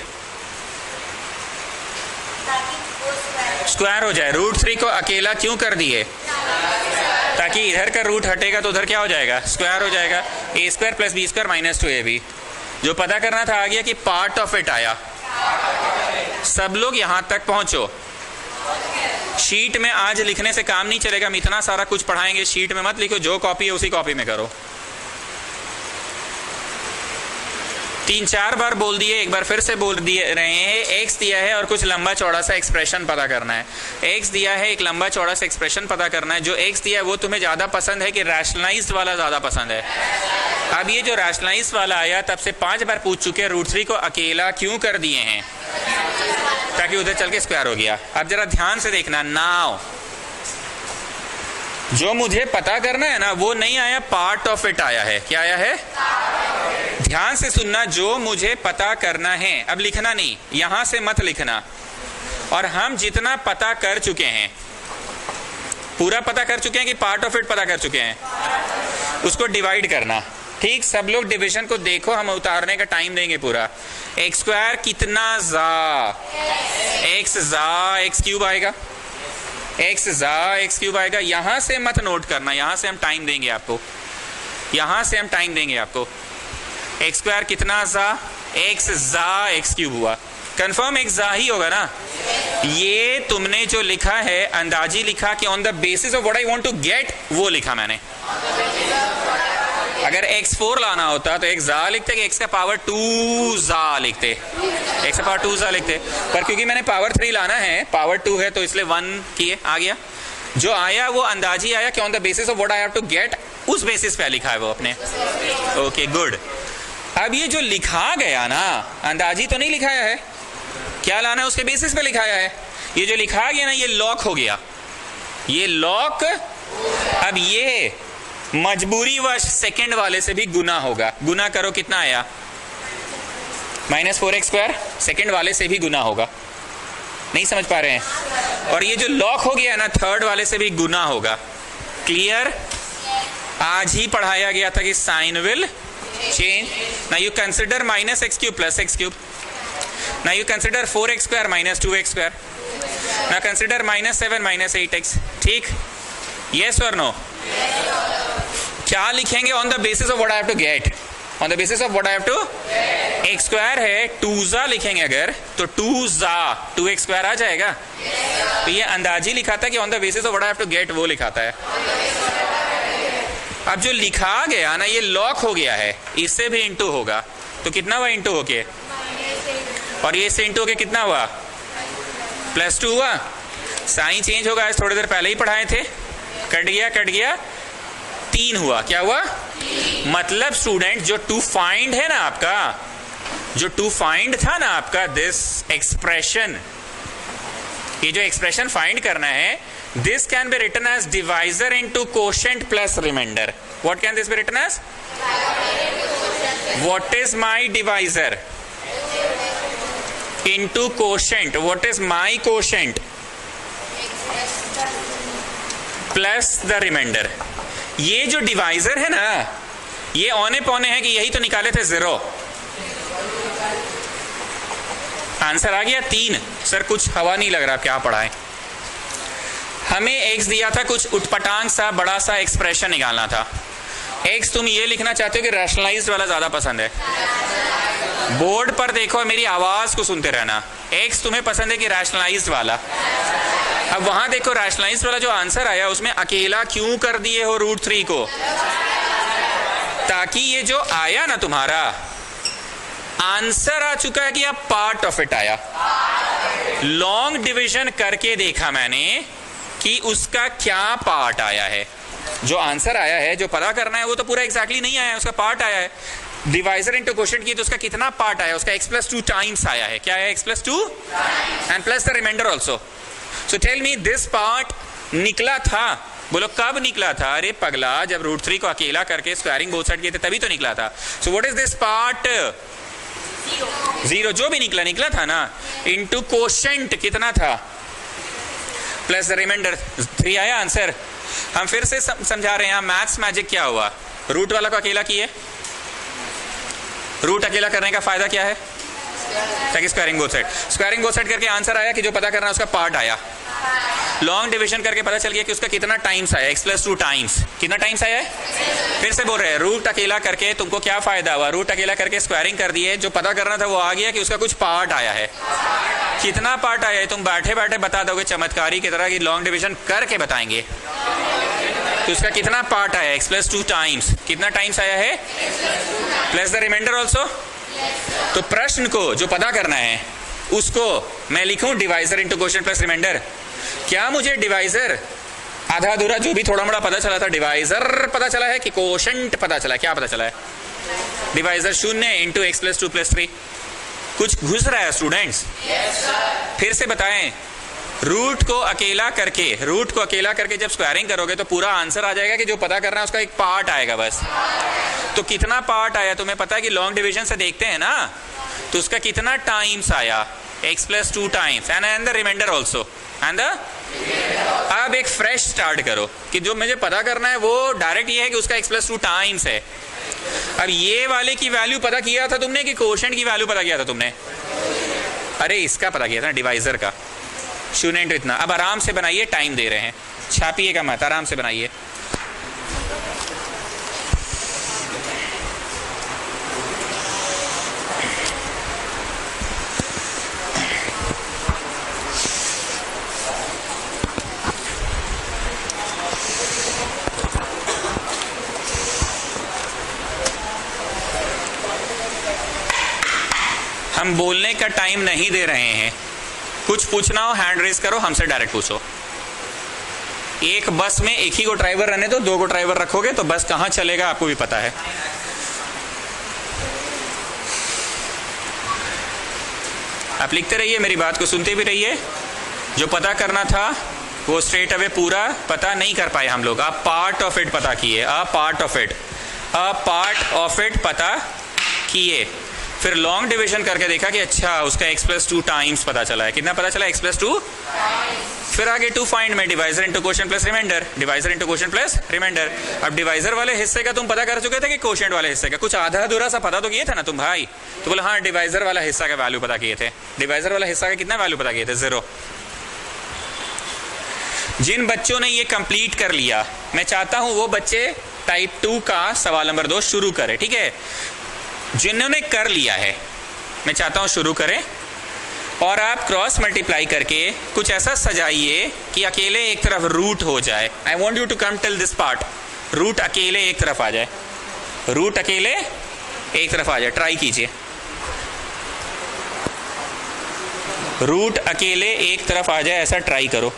ताकि वो स्क्वायर
स्क्वायर हो जाए। रूट 3 को अकेला क्यों कर दिए? ताकि इधर का रूट हटेगा तो उधर क्या हो जाएगा? स्क्वायर हो जाएगा। A square plus B square minus 2ab। जो पता करना था आ गया कि पार्ट ऑफ इट आया। सब लोग यहां तक पहुंचो। शीट में आज लिखने से काम नहीं चलेगा, हम इतना सारा कुछ पढ़ाएंगे, शीट में मत लिखो, जो कॉपी है उसी कॉपी में करो। 3-4 बार बोल दिए, एक बार फिर से बोल दिए रहे हैं। एक्स दिया है और कुछ लंबा चौड़ा सा एक्सप्रेशन पता करना है। एक्स दिया है, एक लंबा चौड़ा सा एक्सप्रेशन पता करना है। जो एक्स दिया है वो तुम्हें ज्यादा पसंद है कि रैशनलाइज्ड वाला ज्यादा पसंद है? अब ये जो रैशनलाइज्ड वाला आया तब से 5 बार पूछ चुके हैं रूट 3 को अकेला क्यों कर दिए हैं? ताकि उधर चल के स्क्वायर हो गया। अब जरा ध्यान से देखना, नाउ जो मुझे पता करना है ना वो नहीं आया, पार्ट ऑफ इट आया है। क्या आया है? ध्यान से सुनना, जो मुझे पता करना है, अब लिखना नहीं, यहां से मत लिखना। और हम जितना पता कर चुके हैं, पूरा पता कर चुके हैं कि पार्ट ऑफ इट पता कर चुके हैं, उसको डिवाइड करना। ठीक, सब लोग डिवीजन को देखो, हम उतारने का टाइम देंगे पूरा। एक्स स्क्वायर कितना जा? एक्स जा एक्स क्यूब आएगा। एक्स जा एक्स क्यूब आएगा। यहां से मत नोट करना, यहां से हम टाइम देंगे आपको, यहां से हम टाइम देंगे आपको। एक्स स्क्वायर कितना जा? एक्स जा एक्स क्यूब हुआ। कंफर्म एक्स जा ही होगा ना? ये तुमने जो लिखा है अंदाजी लिखा कि on the basis of what I want to get, वो लिखा मैंने। अगर x4 लाना होता तो x जा लिखते कि x का पावर 2 जा लिखते, x का पावर 2 जा लिखते, पर क्योंकि मैंने पावर 3 लाना है, पावर 2 है तो इसलिए 1 किए, आ गया। जो आया वो अंदाजी आया कि on the basis of what I have to get, उस बेसिस पे लिखा है वो अपने। Okay good. अब ये जो लिखा गया ना, अंदाजी तो नहीं लिखाया है, क्या लाना है उसके बेसिस पे लिखाया है। ये जो लिखा गया ना ये लॉक हो गया, ये लॉक। अब ये मजबूरी वश सेकंड वाले से भी गुना होगा। गुना करो, कितना आया? -4x square. सेकंड वाले से भी गुना होगा, नहीं समझ पा रहे हैं? और ये जो लॉक हो गया ना, थर्ड वाले से भी गुना होगा। क्लियर? आज ही पढ़ाया गया था कि sign will change. Now you consider -x cube plus x cube. Now you consider 4x square minus 2x square. Now consider -7 -8x। ठीक, यस और नो? क्या लिखेंगे? On the basis of what I have to get, on the basis of what I have to. X square है, 2 जा लिखेंगे अगर तो 2 जा 2x स्क्वायर आ जाएगा। तो ये अंदाजी लिखाता है कि on the basis of what I have to get, वो लिखाता है। अब जो लिखा गया ना ये लॉक हो गया है, इससे भी इंटू होगा तो कितना हुआ इंटू होके, और ये इससे इंटू होके कितना हुआ? +2 हुआ। साइन चेंज होगा, आज थोड़ी देर पहले ही पढ़ाए थे। कट गया कट गया, 3 हुआ। क्या हुआ? मतलब स्टूडेंट जो टू फाइंड है ना आपका, जो टू फाइंड था ना आपका, दिस एक्सप्रेशन, ये जो एक्सप्रेशन फाइंड करना है, this can be written as divisor into quotient plus remainder. What can this be written as? What is my divisor? Into quotient. What is my quotient? Plus the remainder. ये जो divisor है ना, ये औने पौने है कि यही तो निकाले थे 0। आंसर आ गया 3। सर कुछ हवा नहीं लग रहा, क्या पढ़ाएं? हमें x दिया था, कुछ उटपटांग सा बड़ा सा एक्सप्रेशन निकालना था। x तुम ये लिखना चाहते हो कि रैशनलाइज्ड वाला ज्यादा पसंद है? बोर्ड पर देखो, मेरी आवाज को सुनते रहना। x तुम्हें पसंद है कि रैशनलाइज्ड वाला? अब वहां देखो, रैशनलाइज्ड वाला जो आंसर आया उसमें अकेला क्यों कर दिए हो रूट 3 को? ताकि ये जो आया ना तुम्हारा आंसर आ चुका है कि अब पार्ट ऑफ इट आया। लॉन्ग डिवीजन करके देखा मैंने कि उसका क्या पार्ट आया है। जो आंसर आया है, जो पता करना है, वो तो पूरा एग्जैक्टली नहीं आया है, उसका पार्ट आया है। डिवाइजर इनटू कोशेंट की तो उसका कितना पार्ट आया? उसका x+2 टाइम्स आया है। क्या है? x+2 and plus the remainder also. So tell me, this part निकला था। बोलो कब निकला था? अरे पगला, जब रूट 3 को अकेला करके स्क्वायरिंग बोथ साइड किए थे तभी तो निकला था। So what is this part? 0। जो भी निकला था ना, इनटू कोशेंट कितना था? प्लस द रिमाइंडर 3 आया आंसर। हम फिर से समझा रहे हैं, मैथ्स मैजिक क्या हुआ? रूट वाला को अकेला किए। रूट अकेला करने का फायदा क्या है? ताकि squaring both side, squaring both side करके आंसर आया कि जो पता करना है उसका पार्ट आया। लॉन्ग डिवीजन करके पता चल गया कि उसका कितना टाइम्स आया, x+2 टाइम्स। कितना टाइम्स आया है? फिर से बोल रहे हैं, रूट अकेला करके तुमको क्या फायदा हुआ? रूट अकेला करके स्क्वायरिंग कर दिए, जो पता करना था वो आ गया कि उसका कुछ पार्ट आया है। कितना पार्ट आया है तुम बैठे बैठे बता दोगे, चमत्कारी की तरह की लॉन्ग डिवीजन करके बताएंगे। तो उसका कितना पार्ट आया? x+2 times. कितना टाइम्स आया है? Plus the remainder also. तो प्रश्न को जो पता करना है उसको मैं लिखूं divisor into quotient plus remainder. क्या मुझे डिवाइजर आधा अधूरा जो भी थोड़ा मोड़ा पता चला था डिवाइजर पता चला है कि क्वोशिएंट पता चला? क्या पता चला है? Divisor 0 into x+2 + 3। कुछ घुस रहा है स्टूडेंट्स? फिर से बताएं, रूट को अकेला करके जब स्क्वायरिंग करोगे तो पूरा आंसर आ जाएगा कि जो पता करना है उसका एक पार्ट आएगा बस। तो कितना पार्ट आया तुम्हें पता है कि लॉन्ग डिवीजन से देखते हैं ना, तो उसका कितना टाइम्स आया? x+2 times and the remainder also and the. अब एक फ्रेश स्टार्ट करो कि जो मुझे पता करना है वो डायरेक्ट ये है कि उसका x+2 टाइम्स है। अब ये वाले की वैल्यू पता किया था तुमने कि क्वोशिएंट की वैल्यू पता किया था तुमने? अरे इसका पता किया था डिवाइजर का, 0 इंटू इतना। अब आराम से बनाइए, टाइम दे रहे हैं, छापिएगा मत, आराम से बनाइए। हम बोलने का टाइम नहीं दे रहे हैं। कुछ पूछना हो हैंड रेज करो, हमसे डायरेक्ट पूछो। एक बस में एक ही को ड्राइवर रहने दो, 2 को ड्राइवर रखोगे तो बस कहां चलेगा आपको भी पता है। आप लिखते रहिए, मेरी बात को सुनते भी रहिए। जो पता करना था वो स्ट्रेट अवे पूरा पता नहीं कर पाए हम लोग। आप पार्ट ऑफ इट पता किए, अ पार्ट ऑफ इट पता किए। फिर लॉन्ग डिवीजन करके देखा कि अच्छा उसका x+2 टाइम्स पता चला है। कितना पता चला? x+2। फिर आगे टू फाइंड में divisor into quotient plus remainder, divisor into quotient plus remainder. अब डिवाइजर वाले हिस्से का तुम पता कर चुके थे कि क्वोशिएंट वाले हिस्से का? कुछ आधा अधूरा सा पता तो किए थे ना तुम भाई? तो बोला हाँ डिवाइजर वाला हिस्सा का वैल्यू पता किए थे। डिवाइजर वाला हिस्सा का कितना वैल्यू पता किए थे? 0। जिन बच्चों ने ये कंप्लीट कर लिया, मैं चाहता हूं वो बच्चे टाइप 2 का सवाल नंबर 2 शुरू करें, ठीक है? जिन्होंने कर लिया है मैं चाहता हूं शुरू करें, और आप क्रॉस मल्टीप्लाई करके कुछ ऐसा सजाइए कि अकेले एक तरफ रूट हो जाए। I want you to come till this part. Root अकेले एक तरफ आ जाए, रूट अकेले एक तरफ आ जाए। ट्राई कीजिए, रूट अकेले एक तरफ आ जाए, ऐसा ट्राई करो।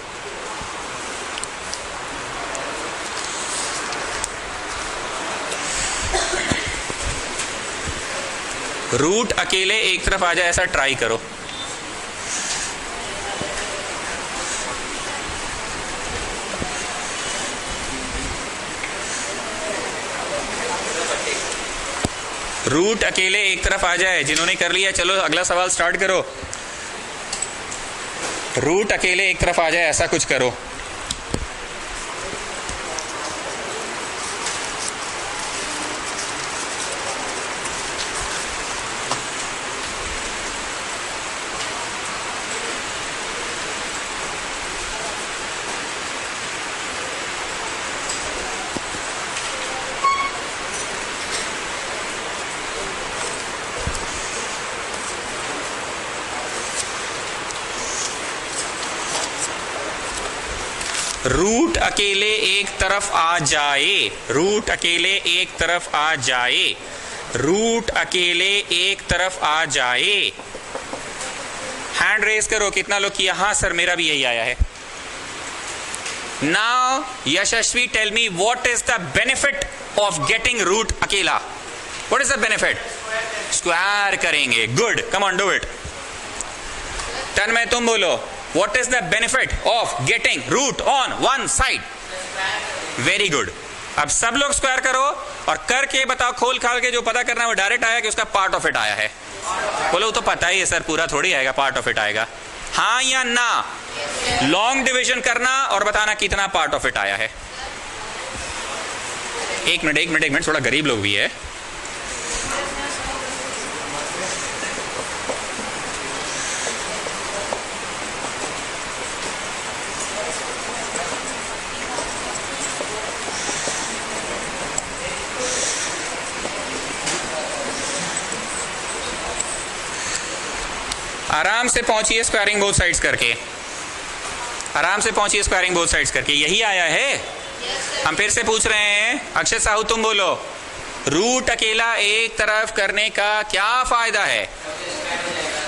रूट अकेले एक तरफ आ जाए, ऐसा ट्राई करो। रूट अकेले एक तरफ आ जाए। जिन्होंने कर लिया चलो अगला सवाल स्टार्ट करो। रूट अकेले एक तरफ आ जाए, ऐसा कुछ करो। रूट अकेले एक तरफ आ जाए, रूट अकेले एक तरफ आ जाए, रूट अकेले एक तरफ आ जाए। हैंड रेज करो, कितना लोग किया? हाँ सर मेरा भी यही आया है। Now Yashasvi tell me what is the benefit of getting root अकेला? What is the benefit? Square करेंगे। Good, come on do it. Turn में तुम बोलो, what is the benefit of getting root on one side? Very good. अब सब लोग square करो और करके बताओ, खोल खाल के जो पता करना है वो डायरेक्ट आया कि उसका पार्ट ऑफ इट आया है। बोलो तो पता ही है सर, पूरा थोड़ी आएगा, पार्ट ऑफ इट आएगा। हाँ या ना? लॉन्ग डिवीजन करना और बताना कितना पार्ट ऑफ इट आया है। एक मिनट, थोड़ा गरीब लोग भी है। आराम से पहुंचिए स्क्वायरिंग बोथ साइड्स करके, आराम से पहुंचिए स्क्वायरिंग बोथ साइड्स करके। यही आया है। हम फिर से पूछ रहे हैं, अक्षय साहू तुम बोलो, रूट अकेला एक तरफ करने का क्या फायदा है?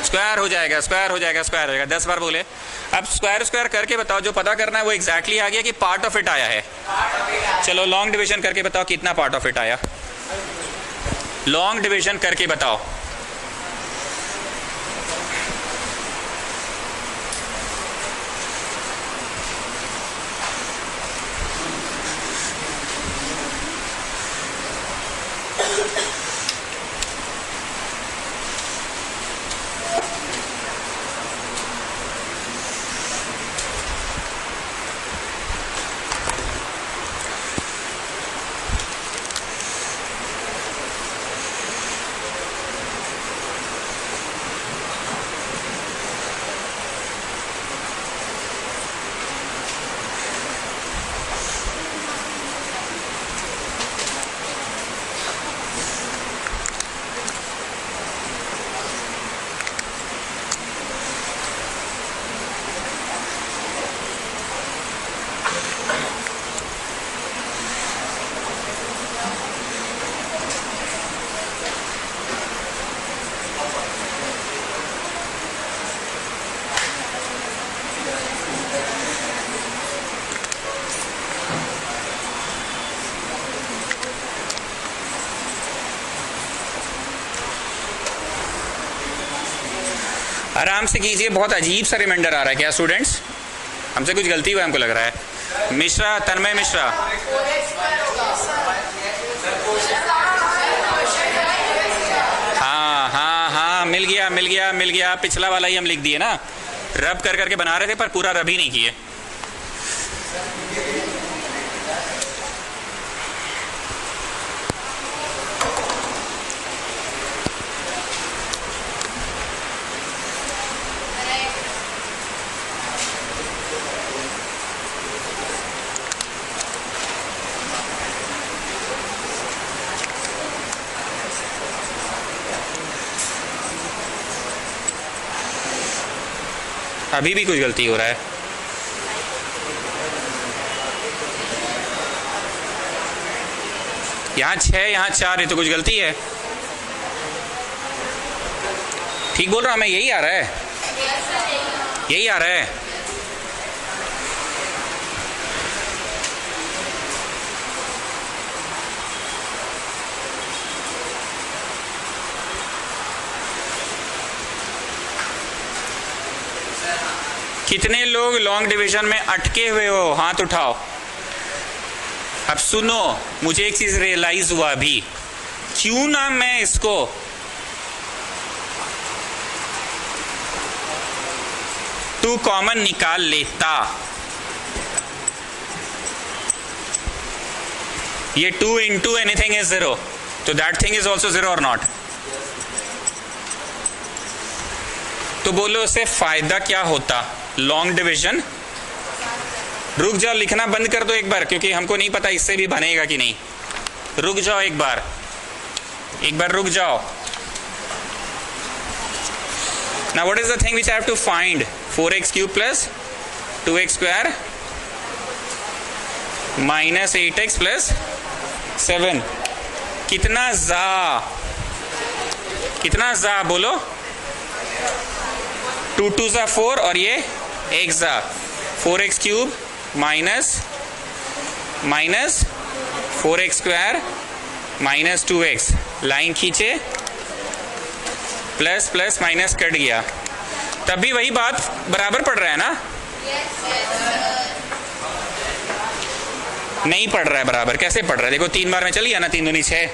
स्क्वायर हो जाएगा, स्क्वायर हो जाएगा, स्क्वायर हो जाएगा। 10 बार बोले। अब स्क्वायर स्क्वायर करके बताओ, जो पता करना है वो एग्जैक्टली आ गया कि पार्ट ऑफ इट आया है? चलो लॉन्ग डिवीजन करके बताओ कितना पार्ट ऑफ इट आया। लॉन्ग डिवीजन करके बताओ। आराम से कीजिए। बहुत अजीब सा रिमाइंडर आ रहा है क्या स्टूडेंट्स? हमसे कुछ गलती हुआ हमको लग रहा है। मिश्रा, तन्मय मिश्रा, हाँ हाँ हाँ, मिल गया मिल गया मिल गया। पिछला वाला ही हम लिख दिए ना, रब कर करके बना रहे थे पर पूरा रब ही नहीं किए। अभी भी कुछ गलती हो रहा है। यहाँ 6 यहाँ 4, ये तो कुछ गलती है। ठीक बोल रहा हूं मैं? यही आ रहा है, यही आ रहा है। कितने लोग लॉन्ग डिवीजन में अटके हुए हो? हाथ उठाओ। अब सुनो, मुझे एक चीज रियलाइज हुआ अभी, क्यों ना मैं इसको टू कॉमन निकाल लेता। ये 2 into एनीथिंग इज 0, तो दैट थिंग इज ऑल्सो 0 और नॉट। तो बोलो उससे फायदा क्या होता? Long division. रुक जाओ, लिखना बंद कर दो एक बार, क्योंकि हमको नहीं पता इससे भी बनेगा कि नहीं। रुक जाओ एक बार रुक जाओ। Now what is the thing which I have to find? 4x cube plus 2x square minus 8x plus 7। कितना जा बोलो? 2 2 जा 4 और ये 1 जा 4x cube minus 4x square minus 2x। Line खींचे, प्लस प्लस माइनस कट गया, तब भी वही बात बराबर पड़ रहा है ना? नहीं पड़ रहा है बराबर। कैसे पड़ रहा है? देखो 3 बार में चल गया ना, 3 दूनी 6।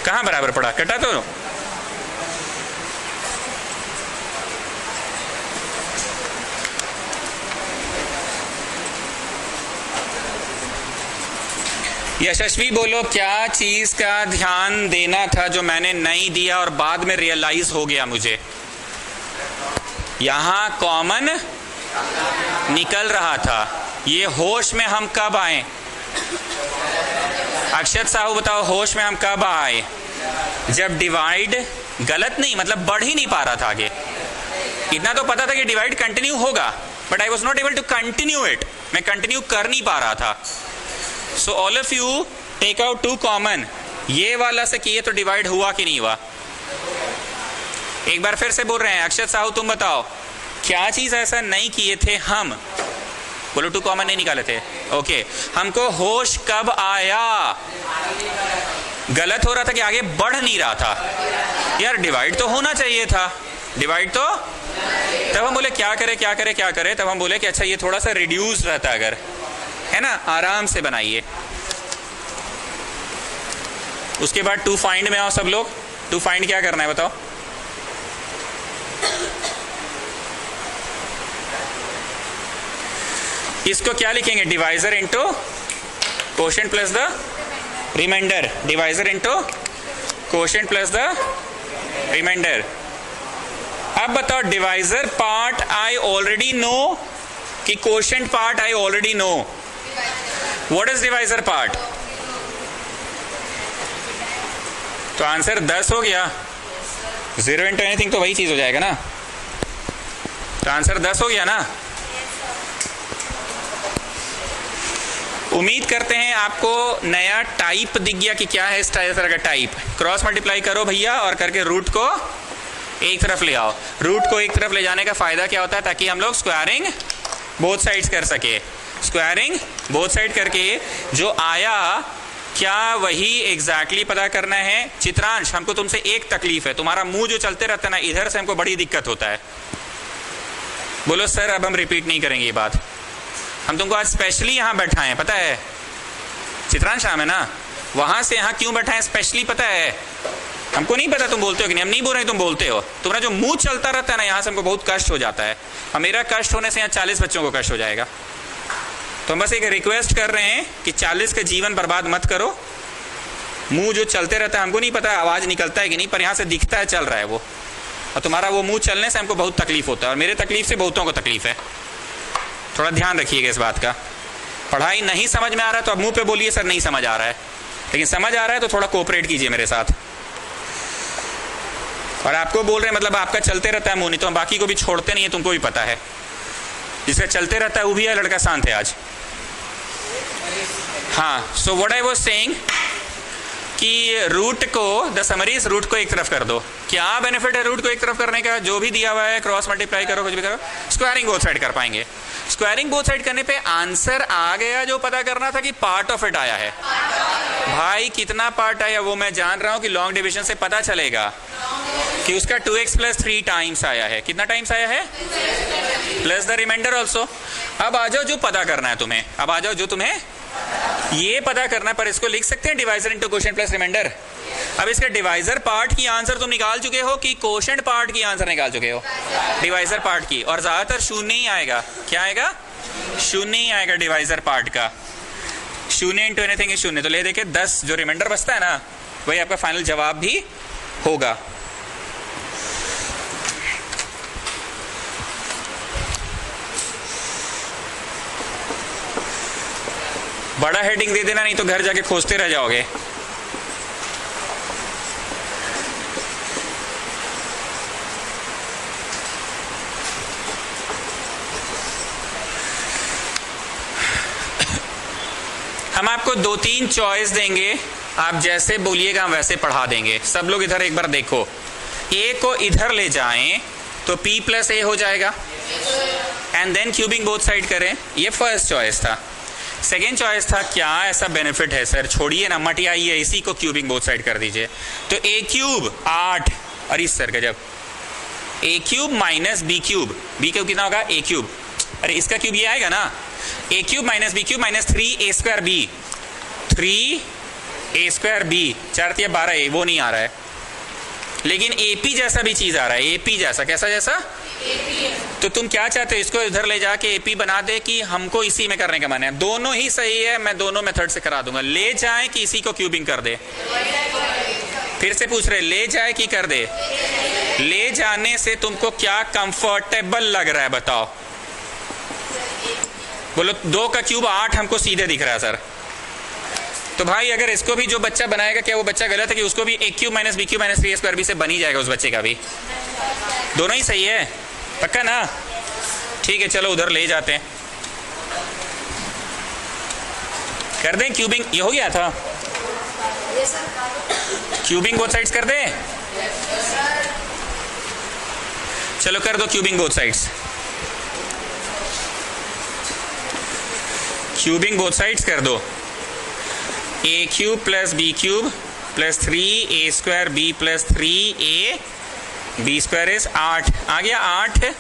कहाँ बराबर पड़ा? कटा तो। यशस्वी बोलो, क्या चीज का ध्यान देना था जो मैंने नहीं दिया और बाद में रियलाइज हो गया मुझे? यहां कॉमन निकल रहा था। ये होश में हम कब आए? अक्षत साहू बताओ, होश में हम कब आए? जब डिवाइड गलत नहीं, मतलब बढ़ ही नहीं पा रहा था आगे। इतना तो पता था कि डिवाइड कंटिन्यू होगा, but I was not able to continue it, मैं कंटिन्यू कर नहीं पा रहा था। So all of you take out 2 common, ये वाला से किए तो डिवाइड हुआ कि नहीं हुआ? एक बार फिर से बोल रहे हैं, अक्षत साहू तुम बताओ क्या चीज ऐसा नहीं किए थे हम? बोलो 2 कॉमन नहीं निकाले थे। ओके, हमको होश कब आया? गलत हो रहा था कि आगे बढ़ नहीं रहा था, यार डिवाइड तो होना चाहिए था, डिवाइड तो। तब हम बोले क्या करे क्या करे क्या करे, तब हम बोले कि अच्छा ये थोड़ा सा रिड्यूस रहता अगर, है ना, आराम से बनाइए। उसके बाद 2 फाइंड में आओ सब लोग। 2 फाइंड क्या करना है बताओ? इसको क्या लिखेंगे? Divisor into quotient plus the remainder, divisor into quotient plus the remainder. अब बताओ divisor part I already know कि quotient part I already know? What is divisor part? तो आंसर 10 हो गया। 0 इंटू एनीथिंग तो वही चीज हो जाएगा ना, तो आंसर 10 हो गया ना। उम्मीद करते हैं आपको नया टाइप दिख गया कि क्या है इस तरह का टाइप। क्रॉस मल्टीप्लाई करो भैया और करके रूट को एक तरफ ले आओ। रूट को एक तरफ ले जाने का फायदा क्या होता है? ताकि हम लोग स्क्वायरिंग बोथ साइड्स कर सके। स्क्वायरिंग बोथ साइड करके जो आया क्या वही एग्जैक्टली पता करना है। चित्रांश, हमको तुमसे एक तकलीफ है, तुम्हारा मुंह जो चलते रहता है ना इधर से, हमको बड़ी दिक्कत होता है। बोलो सर अब हम रिपीट नहीं करेंगे ये बात, हम तुमको आज स्पेशली यहाँ बैठा है, पता है चित्रांश शाम है ना, वहां से यहाँ क्यों बैठा है स्पेशली पता है? हमको नहीं पता तुम बोलते हो कि नहीं, हम नहीं बोल रहे तुम बोलते हो। तुम्हारा जो मुंह चलता रहता है ना यहाँ से हमको बहुत कष्ट हो जाता है, और मेरा कष्ट होने से यहाँ 40 बच्चों को कष्ट हो जाएगा। तो हम बस एक रिक्वेस्ट कर रहे हैं कि 40 का जीवन बर्बाद मत करो। मुंह जो चलते रहता है, हमको नहीं पता आवाज निकलता है कि नहीं, पर यहाँ से दिखता है चल रहा है वो, और तुम्हारा वो मुंह चलने से हमको बहुत तकलीफ होता है, और मेरे तकलीफ से बहुतों को तकलीफ है। थोड़ा ध्यान रखिएगा इस बात का। पढ़ाई नहीं समझ में आ रहा है तो अब मुंह पे बोलिए सर नहीं समझ आ रहा है, लेकिन समझ आ रहा है तो थोड़ा कोऑपरेट कीजिए मेरे साथ। और आपको बोल रहे हैं मतलब आपका चलते रहता है मुंह, नहीं तो हम बाकी को भी छोड़ते नहीं है, तुमको भी पता है। जिसका चलते रहता है वो भी है, लड़का शांत है आज। हाँ, so what I was saying कि रूट को, द समरी इज रूट को एक तरफ कर दो। क्या बेनिफिट है रूट को एक तरफ करने का? जो भी दिया हुआ है क्रॉस मल्टीप्लाई करो, कुछ भी करो, स्क्वायरिंग बोथ साइड कर पाएंगे। स्क्वायरिंग बोथ साइड करने पे आंसर आ गया जो पता करना था कि पार्ट ऑफ इट आया है। भाई कितना पार्ट आया वो मैं जान रहा हूं कि लॉन्ग डिविजन से पता चलेगा कि उसका 2x + 3 टाइम्स आया है। कितना टाइम्स आया है? Plus the remainder also. अब आ जाओ जो पता करना है तुम्हें, अब आ जाओ जो तुम्हें ये पता करना, पर इसको लिख सकते हैं divisor into quotient plus remainder. अब इसके डिवाइजर पार्ट की आंसर तुम निकाल चुके हो कि कोशेंट पार्ट की आंसर निकाल चुके हो? डिवाइजर पार्ट की, और ज्यादातर शून्य ही आएगा। क्या आएगा? शून्य ही आएगा डिवाइजर पार्ट का। शून्य इंटू एनीथिंग इज शून्य, तो ले देके 10 जो रिमाइंडर बचता है ना वही आपका फाइनल जवाब भी होगा। बड़ा हेडिंग दे देना, नहीं तो घर जाके खोजते रह जाओगे। हम आपको 2-3 चॉइस देंगे, आप जैसे बोलिएगा हम वैसे पढ़ा देंगे। सब लोग इधर एक बार देखो, ए को इधर ले जाएं तो p + a हो जाएगा, and then cubing both side करें। ये फर्स्ट चॉइस था। सेकेंड चॉइस था क्या ऐसा बेनिफिट है सर, छोड़िए ना, मटियाइए, इसी को क्यूबिंग बोथ साइड कर दीजिए। तो a³ 8, अरे सर गजब, a³ - b³, b³ कितना होगा? a³, अरे इसका क्यूब ये आएगा ना, a³ - b³ - 3a²b, 3a²b, 4 × 12, वो नहीं आ रहा है, लेकिन AP जैसा भी चीज आ रहा है। AP जैसा, कैसा जैसा? तो तुम क्या चाहते हो, इसको इधर ले जाके AP बना दे कि हमको इसी में करने का मन है? दोनों ही सही है, मैं दोनों मेथड से करा दूंगा। ले जाए कि इसी को क्यूबिंग कर दे? फिर से पूछ रहे, ले जाए कि कर दे? ले जाने से तुमको क्या कंफर्टेबल लग रहा है बताओ? बोलो 2 का क्यूब 8 हमको सीधे दिख रहा है सर। तो भाई अगर इसको भी जो बच्चा बनाएगा, क्या वो बच्चा गलत है कि उसको भी a³ - b³ - 3a²b से बन ही जाएगा? उस बच्चे का भी दोनों ही सही है। पक्का ना? ठीक है, चलो उधर ले जाते हैं, कर दें क्यूबिंग। ये हो गया था, क्यूबिंग बोथ साइड्स कर दें। चलो कर दो cubing both sides, cubing both sides कर दो। A cube plus B cube plus 3 a² b plus 3 a b² is 8 आ गया। 8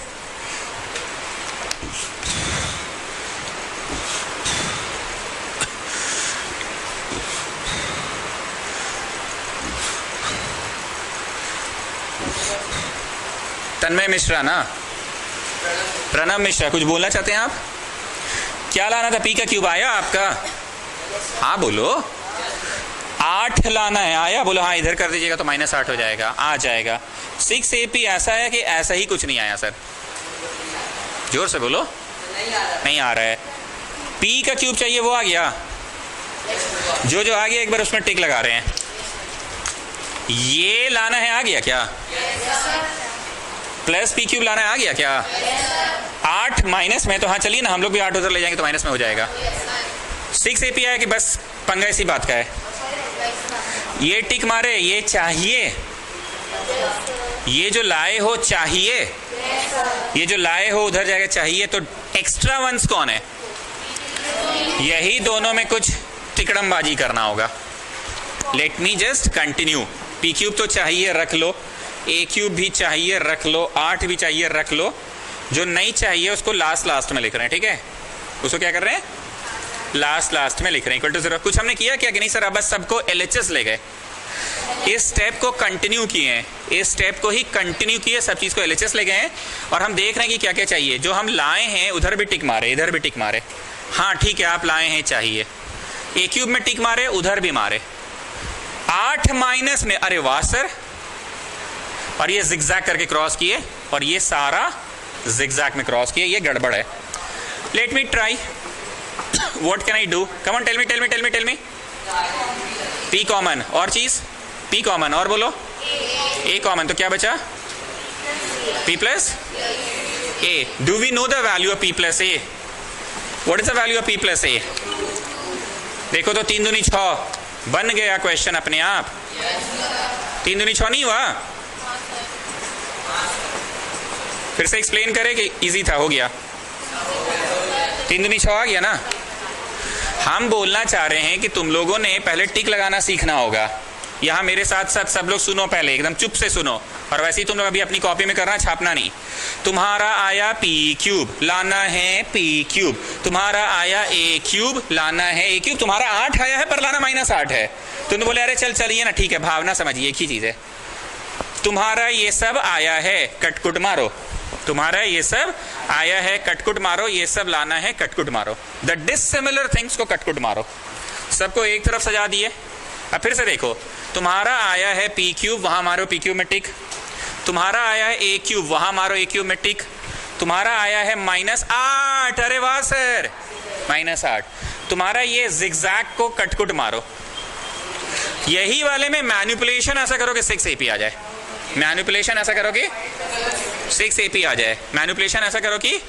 तन्मय मिश्रा ना, प्रणव मिश्रा, कुछ बोलना चाहते हैं आप? क्या लाना था? पी का क्यूब आया आपका? हाँ बोलो। 8 लाना है, आया? बोलो हाँ, इधर कर दीजिएगा तो -8 हो जाएगा, आ जाएगा। 6 AP ऐसा है कि ऐसा ही कुछ नहीं आया सर? जोर से बोलो। नहीं आ रहा है। पी का क्यूब चाहिए, वो आ गया? जो जो आ गया एक बार उसमें टिक लगा रहे हैं। ये लाना है, आ गया क्या? प्लस पी क्यूब लाना है, आ गया क्या? 8 माइनस में, तो हाँ चलिए ना, हम लोग भी 8 उधर ले जाएंगे तो माइनस में हो जाएगा। 6 AP आया कि बस पंगा इसी बात का है। ये टिक मारे, ये चाहिए, ये जो लाए हो चाहिए, ये जो लाए हो उधर जाएगा चाहिए, तो एक्स्ट्रा वंस कौन है? यही दोनों में कुछ टिकड़मबाजी करना होगा। Let me just continue. P cube तो चाहिए, रख लो। ए क्यूब भी चाहिए, रख लो। 8 भी चाहिए, रख लो। जो नहीं चाहिए उसको लास्ट में लिख रहे हैं, ठीक है? उसको क्या कर रहे हैं? लास्ट में लिख रहे हैं, इक्वल टू 0। कुछ हमने किया क्या कि नहीं सर? अब बस सबको LHS ले गए, इस स्टेप को कंटिन्यू किए हैं, इस स्टेप को ही कंटिन्यू किए, सब चीज को LHS ले गए हैं, और हम देख रहे हैं कि क्या क्या चाहिए। जो हम लाए हैं उधर भी टिक मारे, इधर भी टिक मारे। हाँ ठीक है, आप लाए हैं चाहिए। ए क्यूब में टिक मारे, उधर भी मारे। 8 माइनस में, अरे वाह सर, और ये जिगजैग करके क्रॉस किए, और ये सारा जिगजैग में क्रॉस किए, ये गड़बड़ है। Let me try, what can I do? Come on, tell me. P common, और चीज पी कॉमन, और बोलो ए कॉमन, तो क्या बचा? P plus A. Do we know the value of P plus A? What is the value of P plus A? देखो तो 3 दूनी 6 बन गया क्वेश्चन अपने आप। 3 दूनी 6 नहीं हुआ? फिर से एक्सप्लेन करे कि इजी था, हो गया। 3 दूनी 6 आ गया ना? हम बोलना चाह रहे हैं कि तुम लोगों ने पहले टिक लगाना सीखना होगा। यहाँ मेरे साथ साथ सब लोग सुनो, पहले एकदम चुप से सुनो, और वैसे ही तुम लोग अभी अपनी कॉपी में करना, छापना नहीं। तुम्हारा आया पी क्यूब, लाना है पी क्यूब। तुम्हारा आया ए क्यूब, लाना है ए क्यूब। तुम्हारा 8 आया है पर लाना -8 है। तुमने बोले अरे चल चलिए ना, ठीक है, भावना समझिए, एक ही चीज है। तुम्हारा ये सब आया है, कटकुट मारो। तुम्हारा ये सब आया है, कटकुट मारो। ये सब लाना है, कटकुट मारो। द डिसिमिलर थिंग्स को कटकुट मारो। सबको एक तरफ सजा दिए। अब फिर से देखो, तुम्हारा आया है पी क्यूब, वहां मारो पी क्यूब में टिक। तुम्हारा आया है ए क्यूब, वहां मारो ए क्यूब में टिक। तुम्हारा आया है -8, अरे वाह सर, -8। तुम्हारा ये जिगजैग को कटकुट मारो। यही वाले में मैनिपुलेशन ऐसा करो कि 6 AP आ जाए। मैनिपुलेशन ऐसा करो कि 6 AP आ जाए। मैनिपुलेशन ऐसा करो कि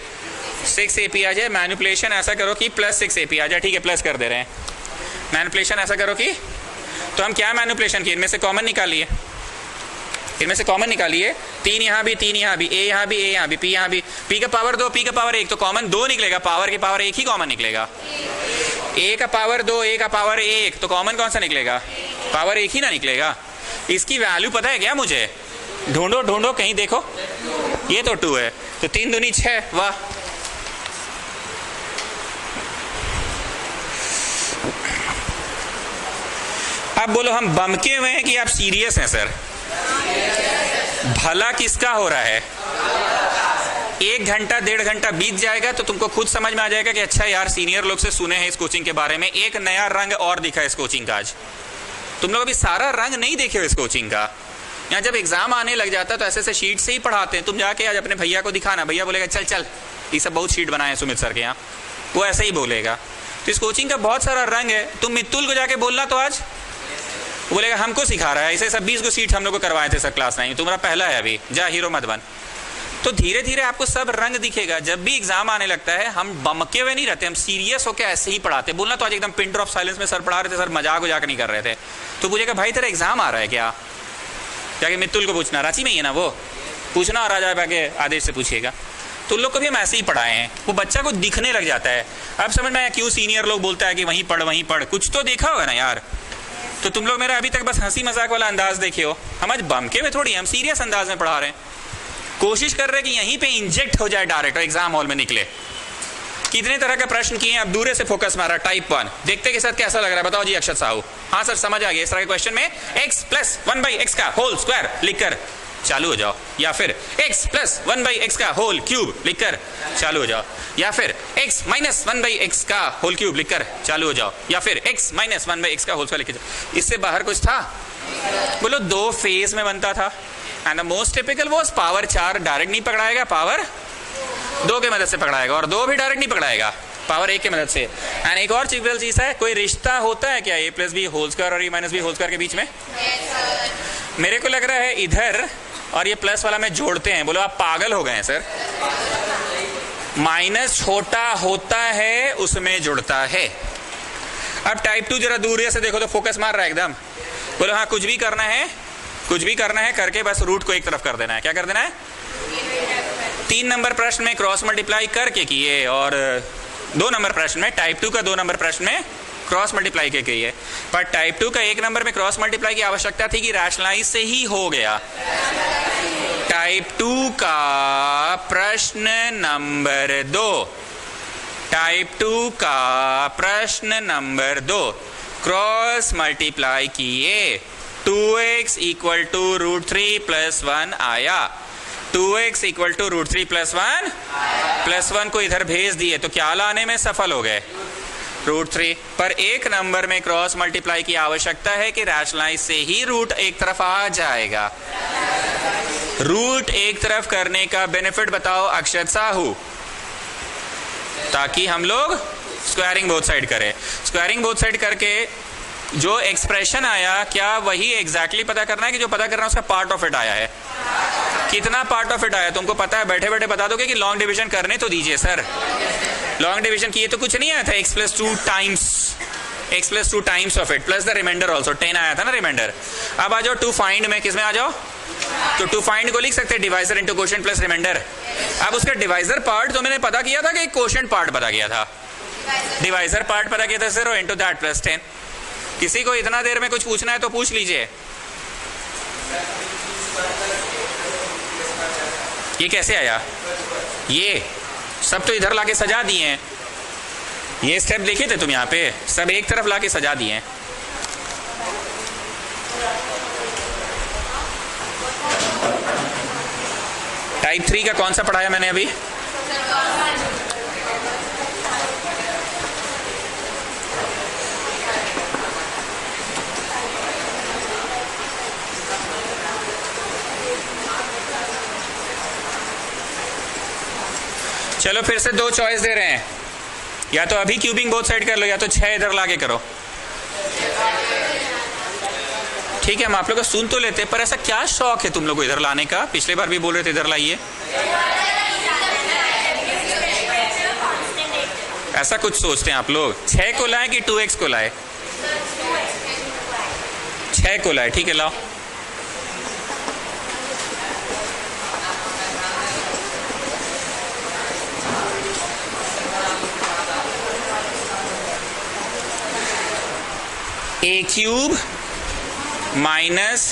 6 AP आ जाए। मैनिपुलेशन ऐसा करो कि +6 AP आ जाए। ठीक है, प्लस कर दे रहे हैं। मैनिपुलेशन ऐसा करो कि, तो हम क्या मैनिपुलेशन किए? इनमें से कॉमन निकालिए, इनमें से कॉमन निकालिए। 3 यहाँ भी, 3 यहाँ भी, ए यहाँ भी, ए यहाँ भी, पी यहाँ भी। पी का पावर 2, पी का पावर 1, तो कॉमन 2 निकलेगा। पावर की पावर 1 ही कॉमन निकलेगा। ए का पावर 2, ए का पावर 1, तो कॉमन कौन सा निकलेगा? पावर 1 ही ना निकलेगा। इसकी वैल्यू पता है क्या मुझे? ढूंढो ढूंढो, कहीं देखो। ये तो 2 है, तो 3 दूनी 6, वाह। अब बोलो, हम बमके हुए हैं कि आप सीरियस हैं सर? भला किसका हो रहा है? 1 घंटा 1.5 घंटा बीत जाएगा तो तुमको खुद समझ में आ जाएगा कि अच्छा यार, सीनियर लोग से सुने हैं इस कोचिंग के बारे में, एक नया रंग और दिखा इस कोचिंग का आज। तुम लोग अभी सारा रंग नहीं देखे हो इस कोचिंग का। यहाँ जब एग्जाम आने लग जाता है तो ऐसे शीट से ही पढ़ाते हैं। तुम जाके आज अपने भैया को दिखाना, भैया बोलेगा चल चल, ये सब बहुत शीट बनाए हैं सुमित सर के यहाँ, वो ऐसे ही बोलेगा। तो इस कोचिंग का बहुत सारा रंग है। तुम मित्तुल को जाके बोलना तो आज बोलेगा हमको सिखा रहा है, ऐसे सब 20 को सीट हम लोग को करवाए थे सर क्लास 9, तुम्हारा पहला है अभी, जा हीरो मत बन। तो धीरे धीरे आपको सब रंग दिखेगा। जब भी एग्जाम आने लगता है हम बमके हुए नहीं रहते, हम सीरियस होकर ऐसे ही पढ़ाते। बोलना तो आज एकदम पिन ड्रॉप साइलेंस में सर पढ़ा रहे थे, सर मजाक उजाक नहीं कर रहे थे। तो पूछेगा भाई तेरा एग्जाम आ रहा है क्या, जाके मित्तुल को पूछना, रांची में ही है ना वो, पूछना और राजा भागे आदेश से पूछिएगा। तो उन लोग को भी हम ऐसे ही पढ़ाए हैं, वो बच्चा को दिखने लग जाता है। अब समझ में आया क्यों सीनियर लोग बोलता है कि वहीं पढ़, कुछ तो देखा होगा ना यार। तो तुम लोग मेरा अभी तक बस हंसी मजाक वाला अंदाज देखे हो, हम आज बमके में थोड़ी, हम सीरियस अंदाज में पढ़ा रहे हैं। कोशिश कर रहे हैं कि यहीं पे इंजेक्ट हो जाए डायरेक्ट और एग्जाम हॉल में निकले। कितने तरह के प्रश्न किए हैं, अब दूरे से फोकस मारा। टाइप 1 देखते के साथ कैसा लग रहा है, बताओ जी अक्षत साहू। हाँ सर समझ आ गया। इस तरह के क्वेश्चन में x प्लस 1/x का होल स्क्वायर लिखकर चालू हो जाओ, या फिर x प्लस 1/x का होल क्यूब लिखकर चालू हो जाओ, या फिर x माइनस 1/x का होल क्यूब लिखकर चालू हो जाओ, या फिर x माइनस 1/x का होल स्क्वायर लिख जाओ। इससे बाहर कुछ था? बोलो 2 फेज में बनता था। And the most typical was power 4 direct नहीं पकड़ाएगा, पावर 2 के मदद से पकड़ाएगा, और 2 भी डायरेक्ट नहीं पकड़ाएगा, पावर 1 के मदद से। एंड एक और टिपिकल चीज है, कोई रिश्ता होता है क्या a plus b whole square और a minus b whole square के बीच में? मेरे को लग रहा है इधर और ये प्लस वाला में जोड़ते हैं। बोलो आप पागल हो गए हैं सर। माइनस छोटा होता है उसमें जुड़ता है। अब टाइप 2 जरा दूर से देखो तो फोकस मार रहा है एकदम। बोलो हाँ कुछ भी करना है करके बस रूट को एक तरफ कर देना है। क्या कर देना है? 3 नंबर प्रश्न में क्रॉस मल्टीप्लाई करके किए, और 2 नंबर प्रश्न में, टाइप 2 का 2 नंबर प्रश्न में क्रॉस मल्टीप्लाई के किए। पर टाइप 2 का 1 नंबर में क्रॉस मल्टीप्लाई की आवश्यकता थी कि रैशनलाइज से ही हो गया। टाइप 2 का प्रश्न नंबर 2, टाइप 2 का प्रश्न नंबर 2 क्रॉस मल्टीप्लाई किए, 2x इक्वल टू √3 + 1 आया। 2x इक्वल टू √3 + 1 + 1 को इधर भेज दिए, तो क्या लाने में सफल हो गए? √3। पर 1 नंबर में क्रॉस मल्टीप्लाई की आवश्यकता है कि रैशनलाइज से ही रूट एक तरफ आ जाएगा। रूट एक तरफ करने का बेनिफिट बताओ अक्षत साहू, ताकि हम लोग स्क्वायरिंग बोथ साइड करें। स्क्वायरिंग बोथ साइड करके जो एक्सप्रेशन आया, क्या वही एग्जैक्टली पता करना है कि जो पता करना है उसका पार्ट ऑफ इट आया है? कितना पार्ट ऑफ इट आया तुमको पता है? बैठे बैठे बता दोगे कि लॉन्ग डिवीजन करने तो दीजिए सर। लॉन्ग डिवीजन किए तो कुछ नहीं आया था, x + 2 times of it plus the remainder also, 10 आया था ना रिमाइंडर। अब आ जाओ टू फाइंड में, किस में आ जाओ? तो टू फाइंड को लिख सकते हैं divisor into quotient plus remainder. अब उसका डिवाइजर पार्ट तो मैंने पता किया था कि कोशेंट पार्ट पता किया था, डिवाइजर पार्ट पता किया था 0 इंटू दैट प्लस 10। किसी को इतना देर में कुछ पूछना है तो पूछ लीजिए। ये कैसे आया? ये सब तो इधर लाके सजा दिए हैं। ये स्टेप देखे थे तुम यहाँ पे, सब एक तरफ लाके सजा दिए हैं। टाइप 3 का कौन सा पढ़ाया मैंने अभी? चलो फिर से 2 चॉइस दे रहे हैं, या तो अभी क्यूबिंग बोथ साइड कर लो, या तो 6 इधर लाके करो। ठीक है, हम आप लोग का सुन तो लेते, पर ऐसा क्या शौक है तुम लोग को इधर लाने का? पिछले बार भी बोल रहे थे इधर लाइए, ऐसा कुछ सोचते हैं आप लोग। 6 को लाए कि 2x को लाए? 6 को लाए, ठीक है लाओ। a³ माइनस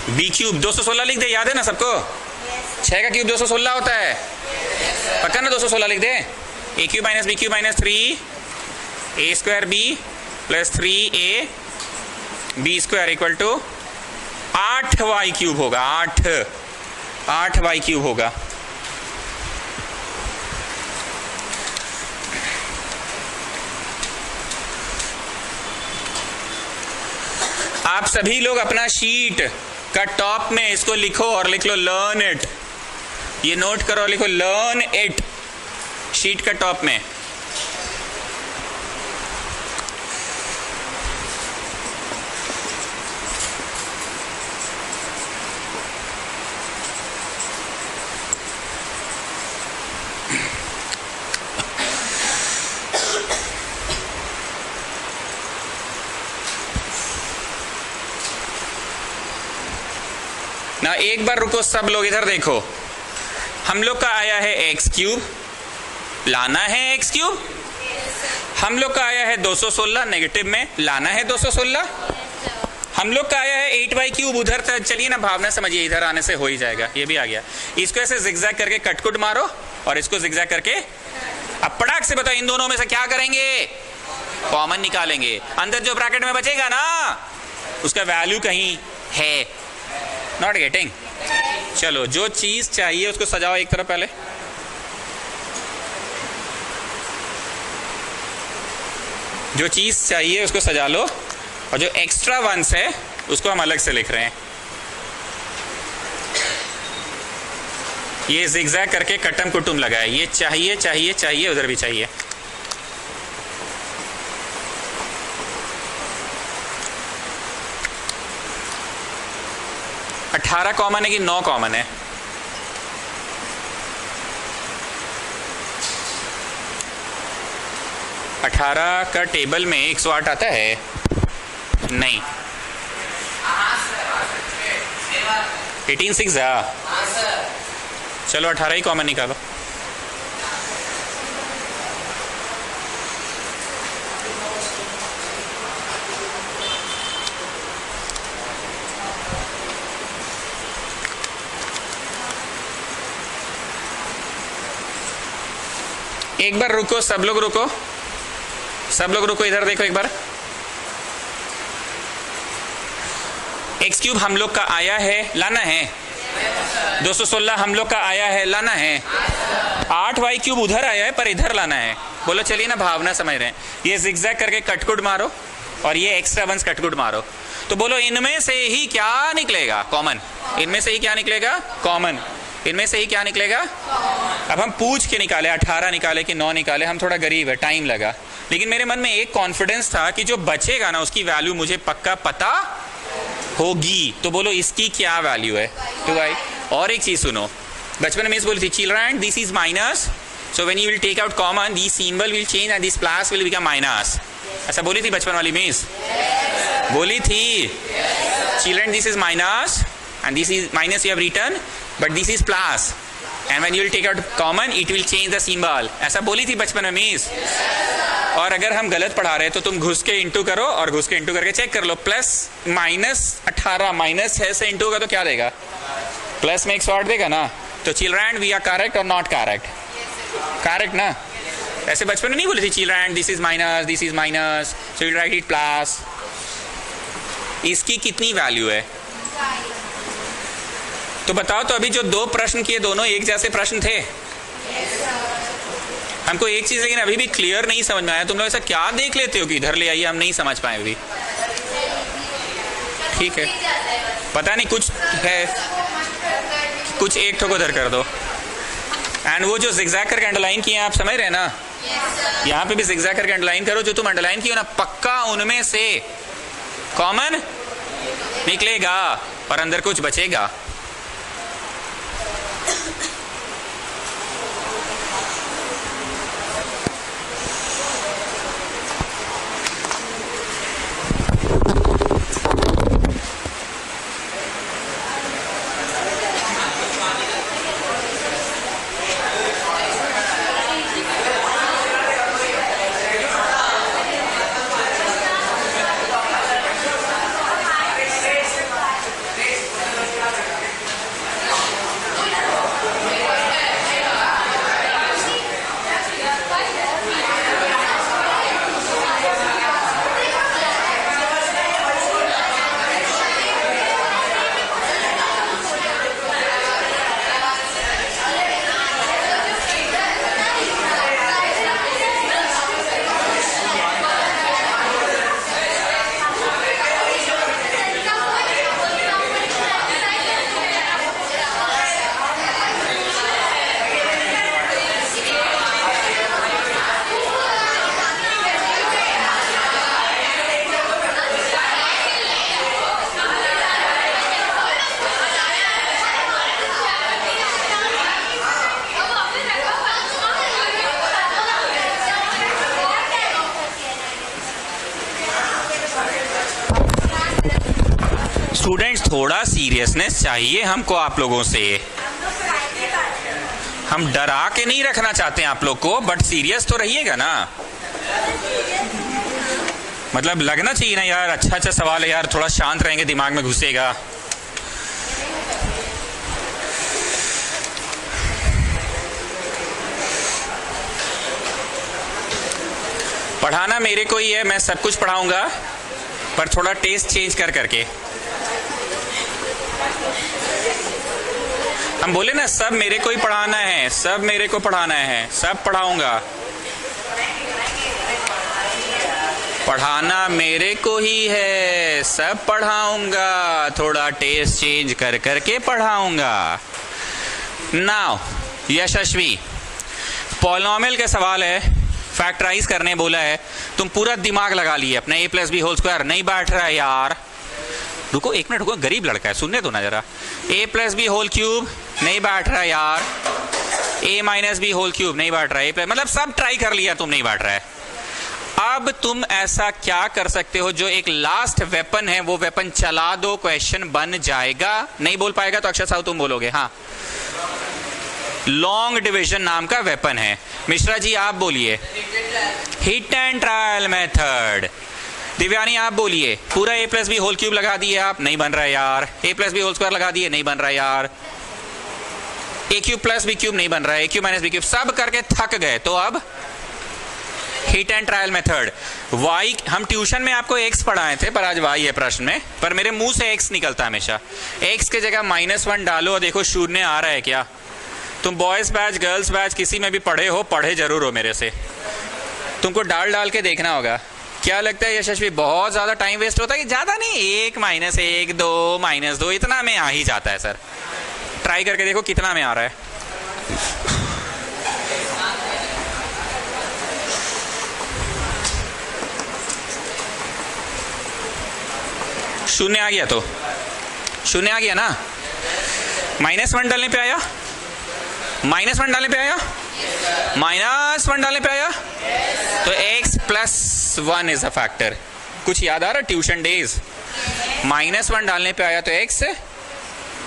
b³ 216 लिख दे, याद है ना सबको? 6 का क्यूब 216 होता है, पक्का ना? 216 लिख दे। a³ minus b³ minus 3a² b plus 3a b² equal to 8y³ होगा। 8y³ होगा। आप सभी लोग अपना शीट का टॉप में इसको लिखो और लिख लो लर्न इट। ये नोट करो, लिखो लर्न इट शीट का टॉप में। ना एक बार रुको सब लोग, इधर देखो, हम लोग का आया है एक्स क्यूब, लाना है एक्स क्यूब। हम लोग का आया है 216, नेगेटिव में लाना है 216। हम लोग का आया है 8y क्यूब, उधर तक चलिए ना, भावना समझिए, इधर आने से हो ही जाएगा, ये भी आ गया। इसको ऐसे जिगजैग करके कटकुट मारो और इसको जिगजैग करके, अब पटाख से बताओ इन दोनों में से क्या करेंगे, कॉमन निकालेंगे। अंदर जो ब्रैकेट में बचेगा ना उसका वैल्यू कहीं है, नॉट गेटिंग। चलो जो चीज चाहिए उसको सजाओ एक तरफ, पहले जो चीज चाहिए उसको सजा लो, और जो एक्स्ट्रा वंस है उसको हम अलग से लिख रहे हैं। ये जिगजैग करके कटम कुटुम लगा है, ये चाहिए चाहिए चाहिए, उधर भी चाहिए। अठारह कॉमन है कि 9 कॉमन है? अठारह का टेबल में 108 आता है? नहीं। 18 6 चलो 18 ही कॉमन निकालो। एक बार रुको, सब लोग रुको, सब लोग रुको, इधर देखो एक बार। एक्स क्यूब हम लोग का आया है, लाना है। 216 हम लोग का आया है, लाना है। 8y क्यूब उधर आया है पर इधर लाना है। बोलो चलिए ना, भावना समझ रहे हैं। ये जिगजैग करके कटकुट मारो और ये एक्स्ट्रा वंस कटकुट मारो, तो बोलो इनमें से ही क्या निकलेगा, कॉमन। इनमें से ही क्या निकलेगा, कॉमन। इनमें से ही क्या निकलेगा। अब हम पूछ के निकाले, 18 निकाले कि 9 निकाले, हम थोड़ा गरीब है, टाइम लगा, लेकिन मेरे मन में एक कॉन्फिडेंस था कि जो बचेगा ना उसकी वैल्यू मुझे पक्का पता होगी। तो बोलो इसकी क्या वैल्यू है, 2y। और एक चीज सुनो, बचपन में मिस बोली थी, children this is minus, so when you will take out common this symbol will change and this plus will become minus. ऐसा बोली थी बचपन वाली मिस? बोली थी, children this is minus and this is minus you have written, but this is plus, and when you will take out common it will change the symbol। ऐसा बोली थी बचपन में मिस। और अगर हम गलत पढ़ा रहे तो तुम घुस के इंटू करो और घुस के इंटू करके चेक कर लो। प्लस माइनस 18 माइनस 6 से इंटू होगा तो क्या देगा, प्लस में 108 देगा ना। तो चिल्ड्रन वी आर करेक्ट और नॉट करेक्ट, करेक्ट ना। ऐसे बचपन में नहीं बोली थी, children this is minus so you right it plus. इसकी कितनी वैल्यू है तो बताओ। तो अभी जो 2 प्रश्न किए दोनों एक जैसे प्रश्न थे। हमको एक चीज लेकिन अभी भी क्लियर नहीं समझ में आया, तुम लोग ऐसा क्या देख लेते हो कि इधर ले आइए, हम नहीं समझ पाए अभी। ठीक है, पता नहीं कुछ है, कुछ एक ठोको उधर कर दो। एंड वो जो जिगजैग करके अंडरलाइन किए आप समझ रहे हैं ना, यहाँ पे भी जिगजैग करके अंडरलाइन करो। जो तुम अंडरलाइन किए ना पक्का उनमें से कॉमन निकलेगा और अंदर कुछ बचेगा। स्टूडेंट्स थोड़ा सीरियसनेस चाहिए हमको आप लोगों से। हम डरा के नहीं रखना चाहते हैं आप लोग को, बट सीरियस तो रहिएगा ना। मतलब लगना चाहिए ना यार, अच्छा अच्छा सवाल है यार, थोड़ा शांत रहेंगे दिमाग में घुसेगा। पढ़ाना मेरे को ही है, मैं सब कुछ पढ़ाऊंगा, पर थोड़ा टेस्ट चेंज कर करके। हम बोले ना सब मेरे को ही पढ़ाना है, सब मेरे को पढ़ाना है, सब पढ़ाऊंगा। पढ़ाना मेरे को ही है, सब पढ़ाऊंगा, थोड़ा टेस्ट चेंज कर करके पढ़ाऊंगा। नाउ यशस्वी, पॉलिनोमियल का सवाल है, फैक्टराइज करने बोला है, तुम पूरा दिमाग लगा लिए अपने। a plus b whole square नहीं बैठ रहा है यार, रुको एक मिनट रुको, गरीब लड़का है, सुनने दो ना जरा। a plus b whole cube नहीं बैठ रहा है यार, a minus b whole cube नहीं बैठ रहा है, मतलब सब ट्राई कर लिया, तुम नहीं बैठ रहा है। अब तुम ऐसा क्या कर सकते हो, जो एक लास्ट वेपन है वो वेपन चला दो, क्वेश्चन बन जाएगा। नहीं बोल पाएगा तो अक्षर साहब तुम बोलोगे। हाँ, लॉन्ग डिविजन नाम का वेपन है। मिश्रा जी आप बोलिए, hit and trial method. Divyani आप बोलिए, पूरा a plus b whole cube लगा दिए आप, नहीं बन रहा है यार। a plus b whole square लगा दिए, नहीं बन रहा है यार। a cube plus B cube नहीं बन रहा है, a cube minus B cube, सब करके थक गए, तो अब hit and trial method. y हम ट्यूशन में आपको x पढ़ाए थे, पर आज y है प्रश्न में, पर मेरे मुंह से x निकलता हमेशा। x के जगह -1 डालो और देखो शून्य आ रहा है क्या। तुम बॉयज बैच गर्ल्स बैच किसी में भी पढ़े हो, पढ़े जरूर हो मेरे से, तुमको डाल डाल के देखना होगा। क्या लगता है यशस्वी, बहुत ज्यादा टाइम वेस्ट होता है? ज्यादा नहीं, 1 -1 2 -2 इतना में आ ही जाता है सर। ट्राई करके देखो कितना में आ रहा है। शून्य आ गया, तो शून्य आ गया ना। -1 डालने पे आया, -1 डालने पे आया, -1 डालने पे आया, तो x plus 1 is a factor. कुछ याद आ रहा ट्यूशन डेज? -1 डालने पे आया तो x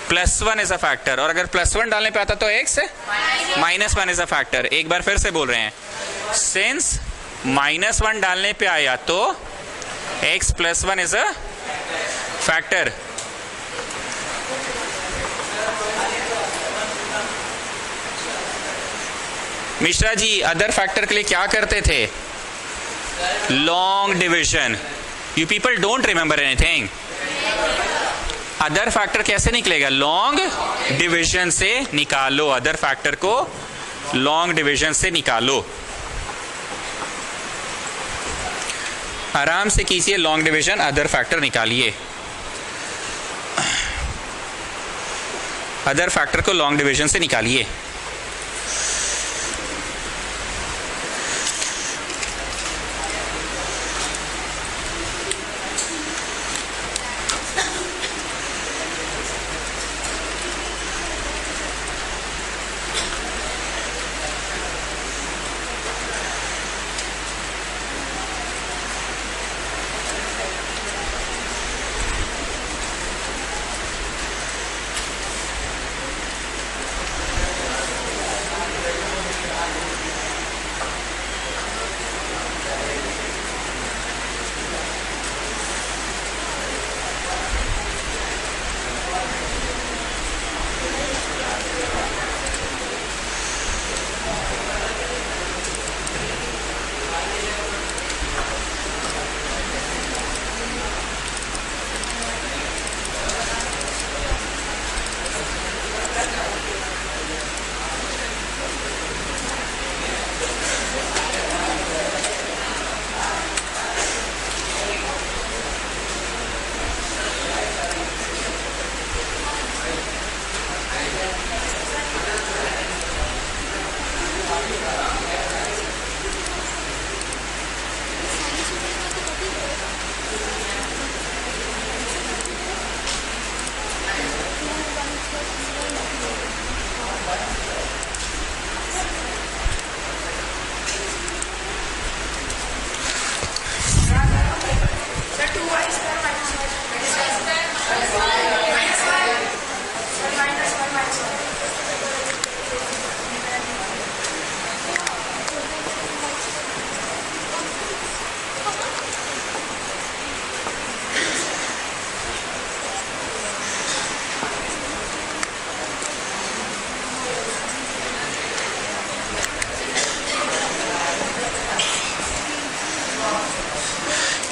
plus 1 is a factor, और अगर +1 डालने पे आता तो x -1 इज अ फैक्टर। एक बार फिर से बोल रहे हैं, सिंस -1 डालने पे आया तो x plus 1 is a factor. Mishra ji other factor के लिए क्या करते थे? Long division. You people don't remember anything. Other factor कैसे निकलेगा? लॉन्ग डिविजन से निकालो, अदर फैक्टर को लॉन्ग डिविजन से निकालो। आराम से कीजिए लॉन्ग डिविजन, अदर फैक्टर निकालिए। अदर फैक्टर को लॉन्ग डिविजन से निकालिए।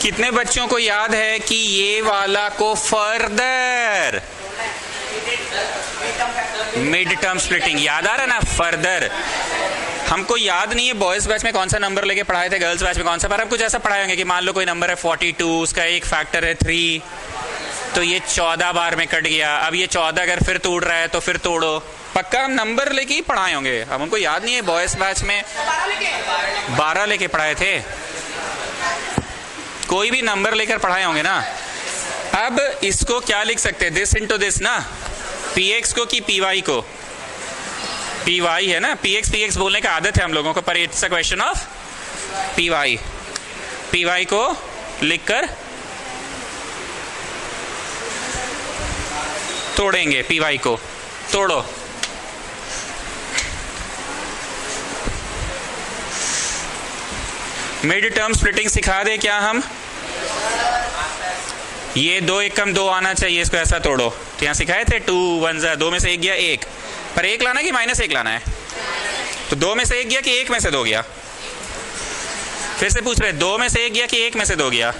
कितने बच्चों को याद है कि ये वाला को फर्दर मिड टर्म स्प्लिटिंग याद आ रहा है ना? फर्दर हमको याद नहीं है बॉयज बैच में कौन सा नंबर लेके पढ़ाए थे, गर्ल्स बैच में कौन सा, पर अब कुछ ऐसा पढ़ाए होंगे कि मान लो कोई नंबर है 42, उसका एक फैक्टर है 3, तो ये 14 बार में कट गया। अब ये 14 अगर फिर तोड़ रहा है तो फिर तोड़ो। पक्का हम नंबर लेके ही पढ़ाए होंगे। अब हमको याद नहीं है बॉयज बैच में 12 लेके पढ़ाए थे, कोई भी नंबर लेकर पढ़ाए होंगे ना। अब इसको क्या लिख सकते हैं? दिस इनटू दिस ना, px को कि py को? py है ना, px बोलने का आदत है हम लोगों को, पर it's a question of py को लिखकर तोड़ेंगे। py को तोड़ो। मिड टर्म स्प्लिटिंग सिखा दे क्या हम? ये 2 एकम 2 आना चाहिए, इसको ऐसा तोड़ो। तो यहाँ सिखाए थे 2 1 2 में से 1 गया 1, पर 1 लाना कि -1 लाना है? तो 2 में से 1 गया कि 1 में से 2 गया? फिर से पूछ रहे 2 में से 1 गया कि 1 में से 2 गया?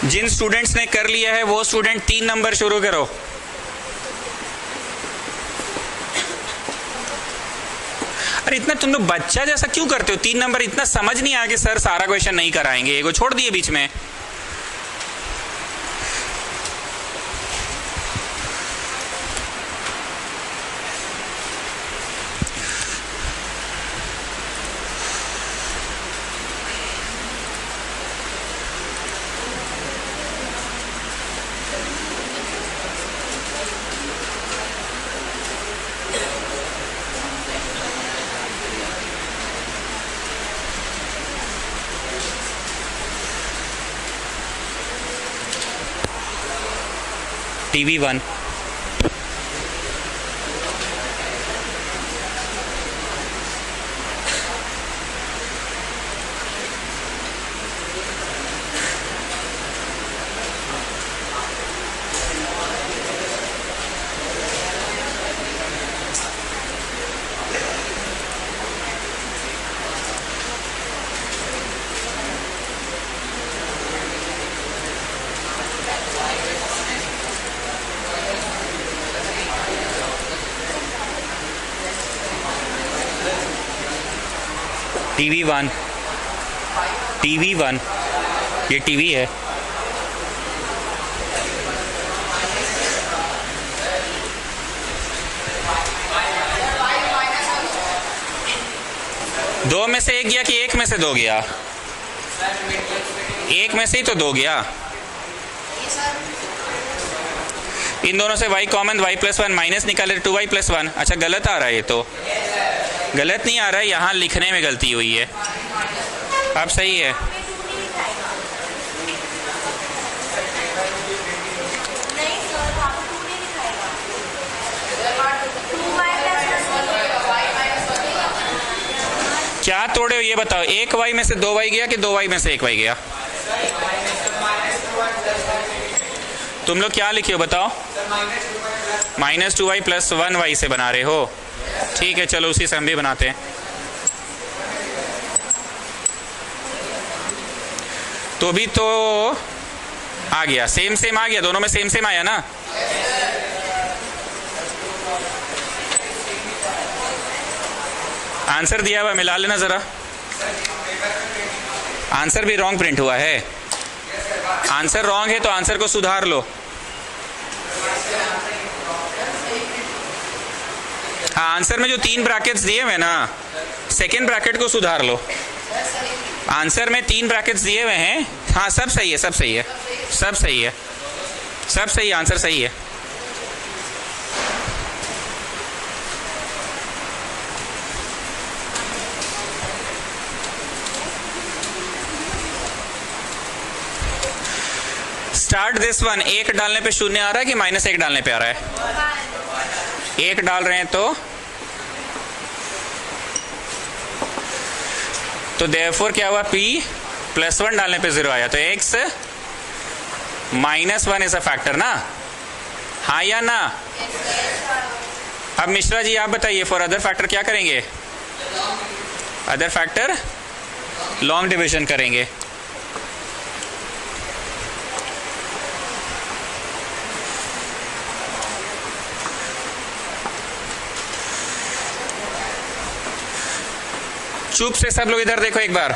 जिन स्टूडेंट्स ने कर लिया है वो स्टूडेंट 3 नंबर शुरू करो। अरे इतना तुम लोग बच्चा जैसा क्यों करते हो? 3 नंबर इतना समझ नहीं आया कि सर सारा क्वेश्चन नहीं कराएंगे, एगो छोड़ दिए बीच में। TV1 TV1 ये टीवी है। दो में से 1 गया कि 1 में से 2 गया? 1 में से ही तो 2 गया। इन दोनों से y कॉमन, y+1 माइनस निकाले 2y+1। अच्छा गलत आ रहा है, ये तो गलत नहीं आ रहा है, यहाँ लिखने में गलती हुई है। अब सही है। क्या तोड़े हो ये बताओ? 1y में से 2y गया कि 2y में से 1y गया? तुम लोग क्या लिखे हो बताओ? -2y + 1y से बना रहे हो। ठीक है चलो उसी से हम भी बनाते हैं। तो भी तो आ गया, सेम आ गया, दोनों में सेम आया ना। आंसर दिया हुआ मिला लेना जरा। आंसर भी रॉन्ग प्रिंट हुआ है। आंसर रॉन्ग है तो आंसर को सुधार लो। हाँ आंसर में जो 3 ब्रैकेट्स दिए हुए ना, सेकेंड ब्रैकेट को सुधार लो। आंसर में 3 ब्रैकेट्स दिए हुए हैं। हाँ सब सही है, सब सही है, सब सही है, सब सही है, आंसर सही है। स्टार्ट दिस वन, एक डालने पे शून्य आ रहा है कि -1 डालने पे आ रहा है? 1 डाल रहे हैं तो देयरफॉर क्या हुआ, p +1 डालने पे 0 आया, तो x -1 इज अ फैक्टर ना, हाँ या ना? अब मिश्रा जी आप बताइए, फॉर अदर फैक्टर क्या करेंगे? अदर फैक्टर लॉन्ग डिवीजन करेंगे। चुप से सब लोग इधर देखो एक बार।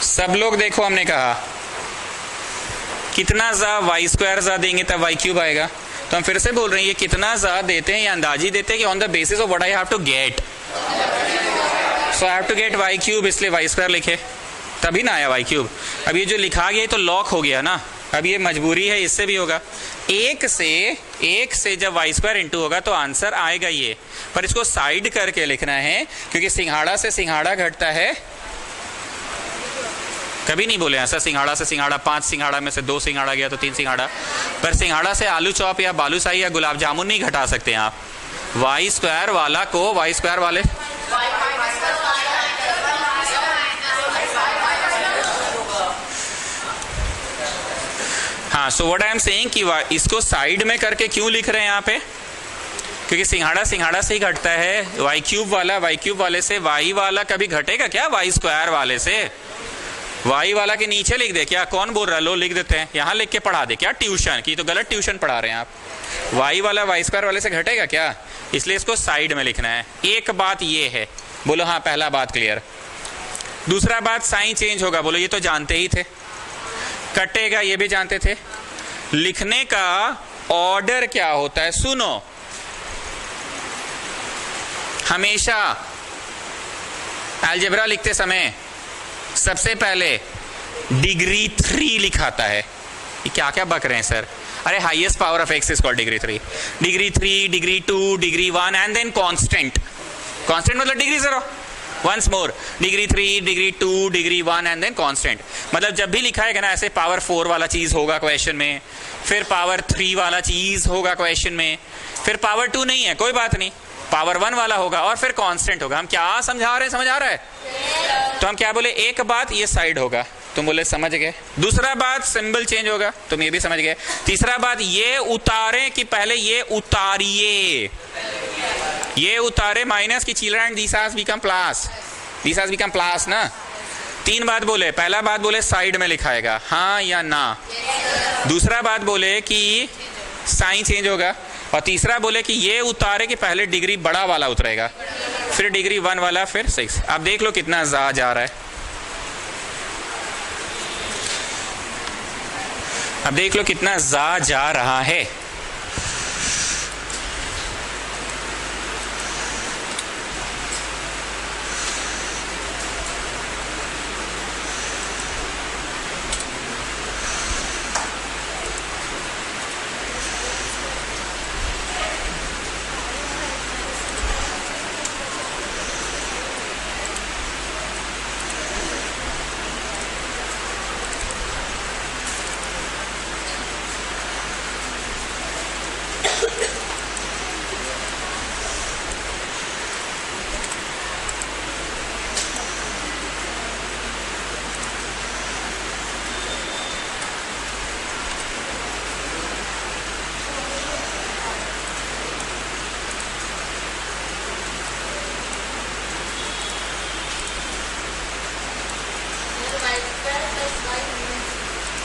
सब लोग देखो, हमने कहा कितना जा y² जा देंगे तब y³ आएगा। तो हम फिर से बोल रहे हैं, ये कितना जा देते हैं या अंदाजी देते हैं कि on the basis of what I have to get, so I have to get y³, इसलिए y² लिखे, तभी ना आया y³। अब ये जो लिखा गया तो लॉक हो गया ना, अब ये मजबूरी है, इससे भी होगा। एक से जब y² इंटू होगा तो आंसर आएगा ये, पर इसको साइड करके लिखना है, क्योंकि सिंघाड़ा से सिंघाड़ा घटता है। कभी नहीं बोले ऐसा, सिंघाड़ा से सिंघाड़ा, 5 सिंघाड़ा में से 2 सिंघाड़ा गया तो 3 सिंघाड़ा, पर सिंघाड़ा से आलू चॉप या बालूशाही या गुलाब जामुन नहीं घटा सकते आप। y² वाला को y² वाले, हाँ, so what I am saying कि इसको साइड में करके क्यों लिख रहे हैं यहाँ पे, क्योंकि सिंघाड़ा सिंघाड़ा से ही घटता है। y³ वाले से y वाला कभी घटेगा क्या y² वाले से? y वाला के नीचे लिख दे क्या? कौन बोल रहा है? लो लिख देते हैं, यहाँ लिख के पढ़ा दे क्या? ट्यूशन की तो गलत ट्यूशन पढ़ा रहे हैं आप। y वाला y² वाले से घटेगा क्या? इसलिए इसको साइड में लिखना है। एक बात ये है, बोलो हाँ, पहला बात क्लियर। दूसरा बात, साइन चेंज होगा, बोलो ये तो जानते ही थे। कटेगा, ये भी जानते थे। लिखने का ऑर्डर क्या होता है सुनो, हमेशा अलजेब्रा लिखते समय सबसे पहले डिग्री 3 लिखाता है। ये क्या क्या बक रहे हैं सर? अरे highest power of x is called degree 3, degree 3, degree 2, degree 1 and then constant. Constant मतलब degree 0। Once more, degree 3, degree 2, degree 1 and then constant. मतलब जब भी लिखा है ना ऐसे, पावर 4 वाला चीज होगा क्वेश्चन में, फिर पावर 3 वाला चीज होगा क्वेश्चन में, फिर पावर 2 नहीं है कोई बात नहीं, पावर 1 वाला होगा और फिर कांस्टेंट होगा। हम क्या समझा रहे हैं, समझ आ रहा है? तो हम क्या बोले, एक बात ये साइड होगा, तुम बोले समझ गए। दूसरा बात सिंबल चेंज होगा, तुम ये भी समझ गए। तीसरा बात ये उतारे कि पहले ये उतारिए, ये उतारे माइनस की children and this has become plus, this has become plus ना। 3 बात बोले, पहला बात बोले साइड में लिखाएगा, हाँ या ना। दूसरा बात बोले कि साइन चेंज होगा, और तीसरा बोले कि ये उतारे कि पहले डिग्री बड़ा वाला उतरेगा, फिर डिग्री 1 वाला, फिर 6। अब देख लो कितना जा रहा है, अब देख लो कितना जा रहा है।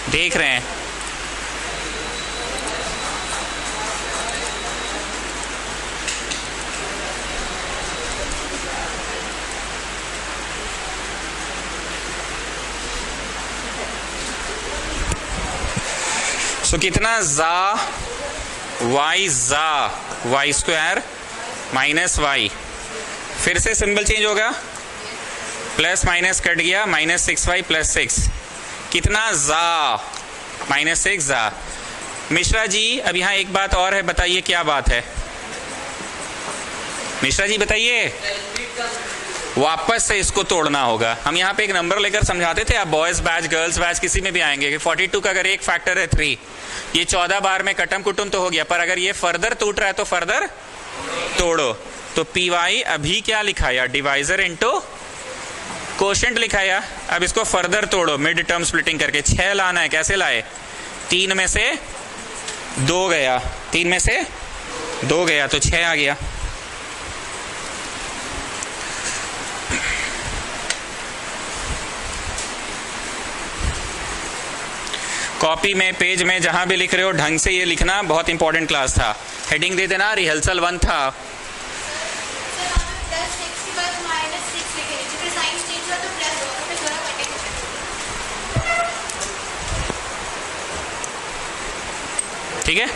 देख रहे हैं सो कितना जा y² माइनस y, फिर से सिंबल चेंज होगा, प्लस माइनस कट गया, -6y + 6, कितना जा -6 जा। मिश्रा जी अब यहाँ एक बात और है, बताइए क्या बात है? मिश्रा जी बताइए। वापस से इसको तोड़ना होगा। हम यहाँ पे एक नंबर लेकर समझाते थे, आप बॉयज बैच गर्ल्स बैच किसी में भी आएंगे कि 42 का अगर एक फैक्टर है 3, ये 14 बार में कटम कुटुम तो हो गया, पर अगर ये फर्दर टूट रहा है तो फर्दर तोड़ो। तो पी वाई अभी क्या लिखाया, डिवाइजर इंटू कोशेंट लिखाया। अब इसको फर्दर तोड़ो मिड टर्म स्प्लिटिंग करके, 6 लाना है। कैसे लाए, 3 में से 2 गया, 3 में से 2 गया तो 6 आ गया। कॉपी में, पेज में, जहां भी लिख रहे हो ढंग से ये लिखना, बहुत इंपॉर्टेंट क्लास था। हेडिंग दे देना, रिहर्सल 1 था। ठीक है।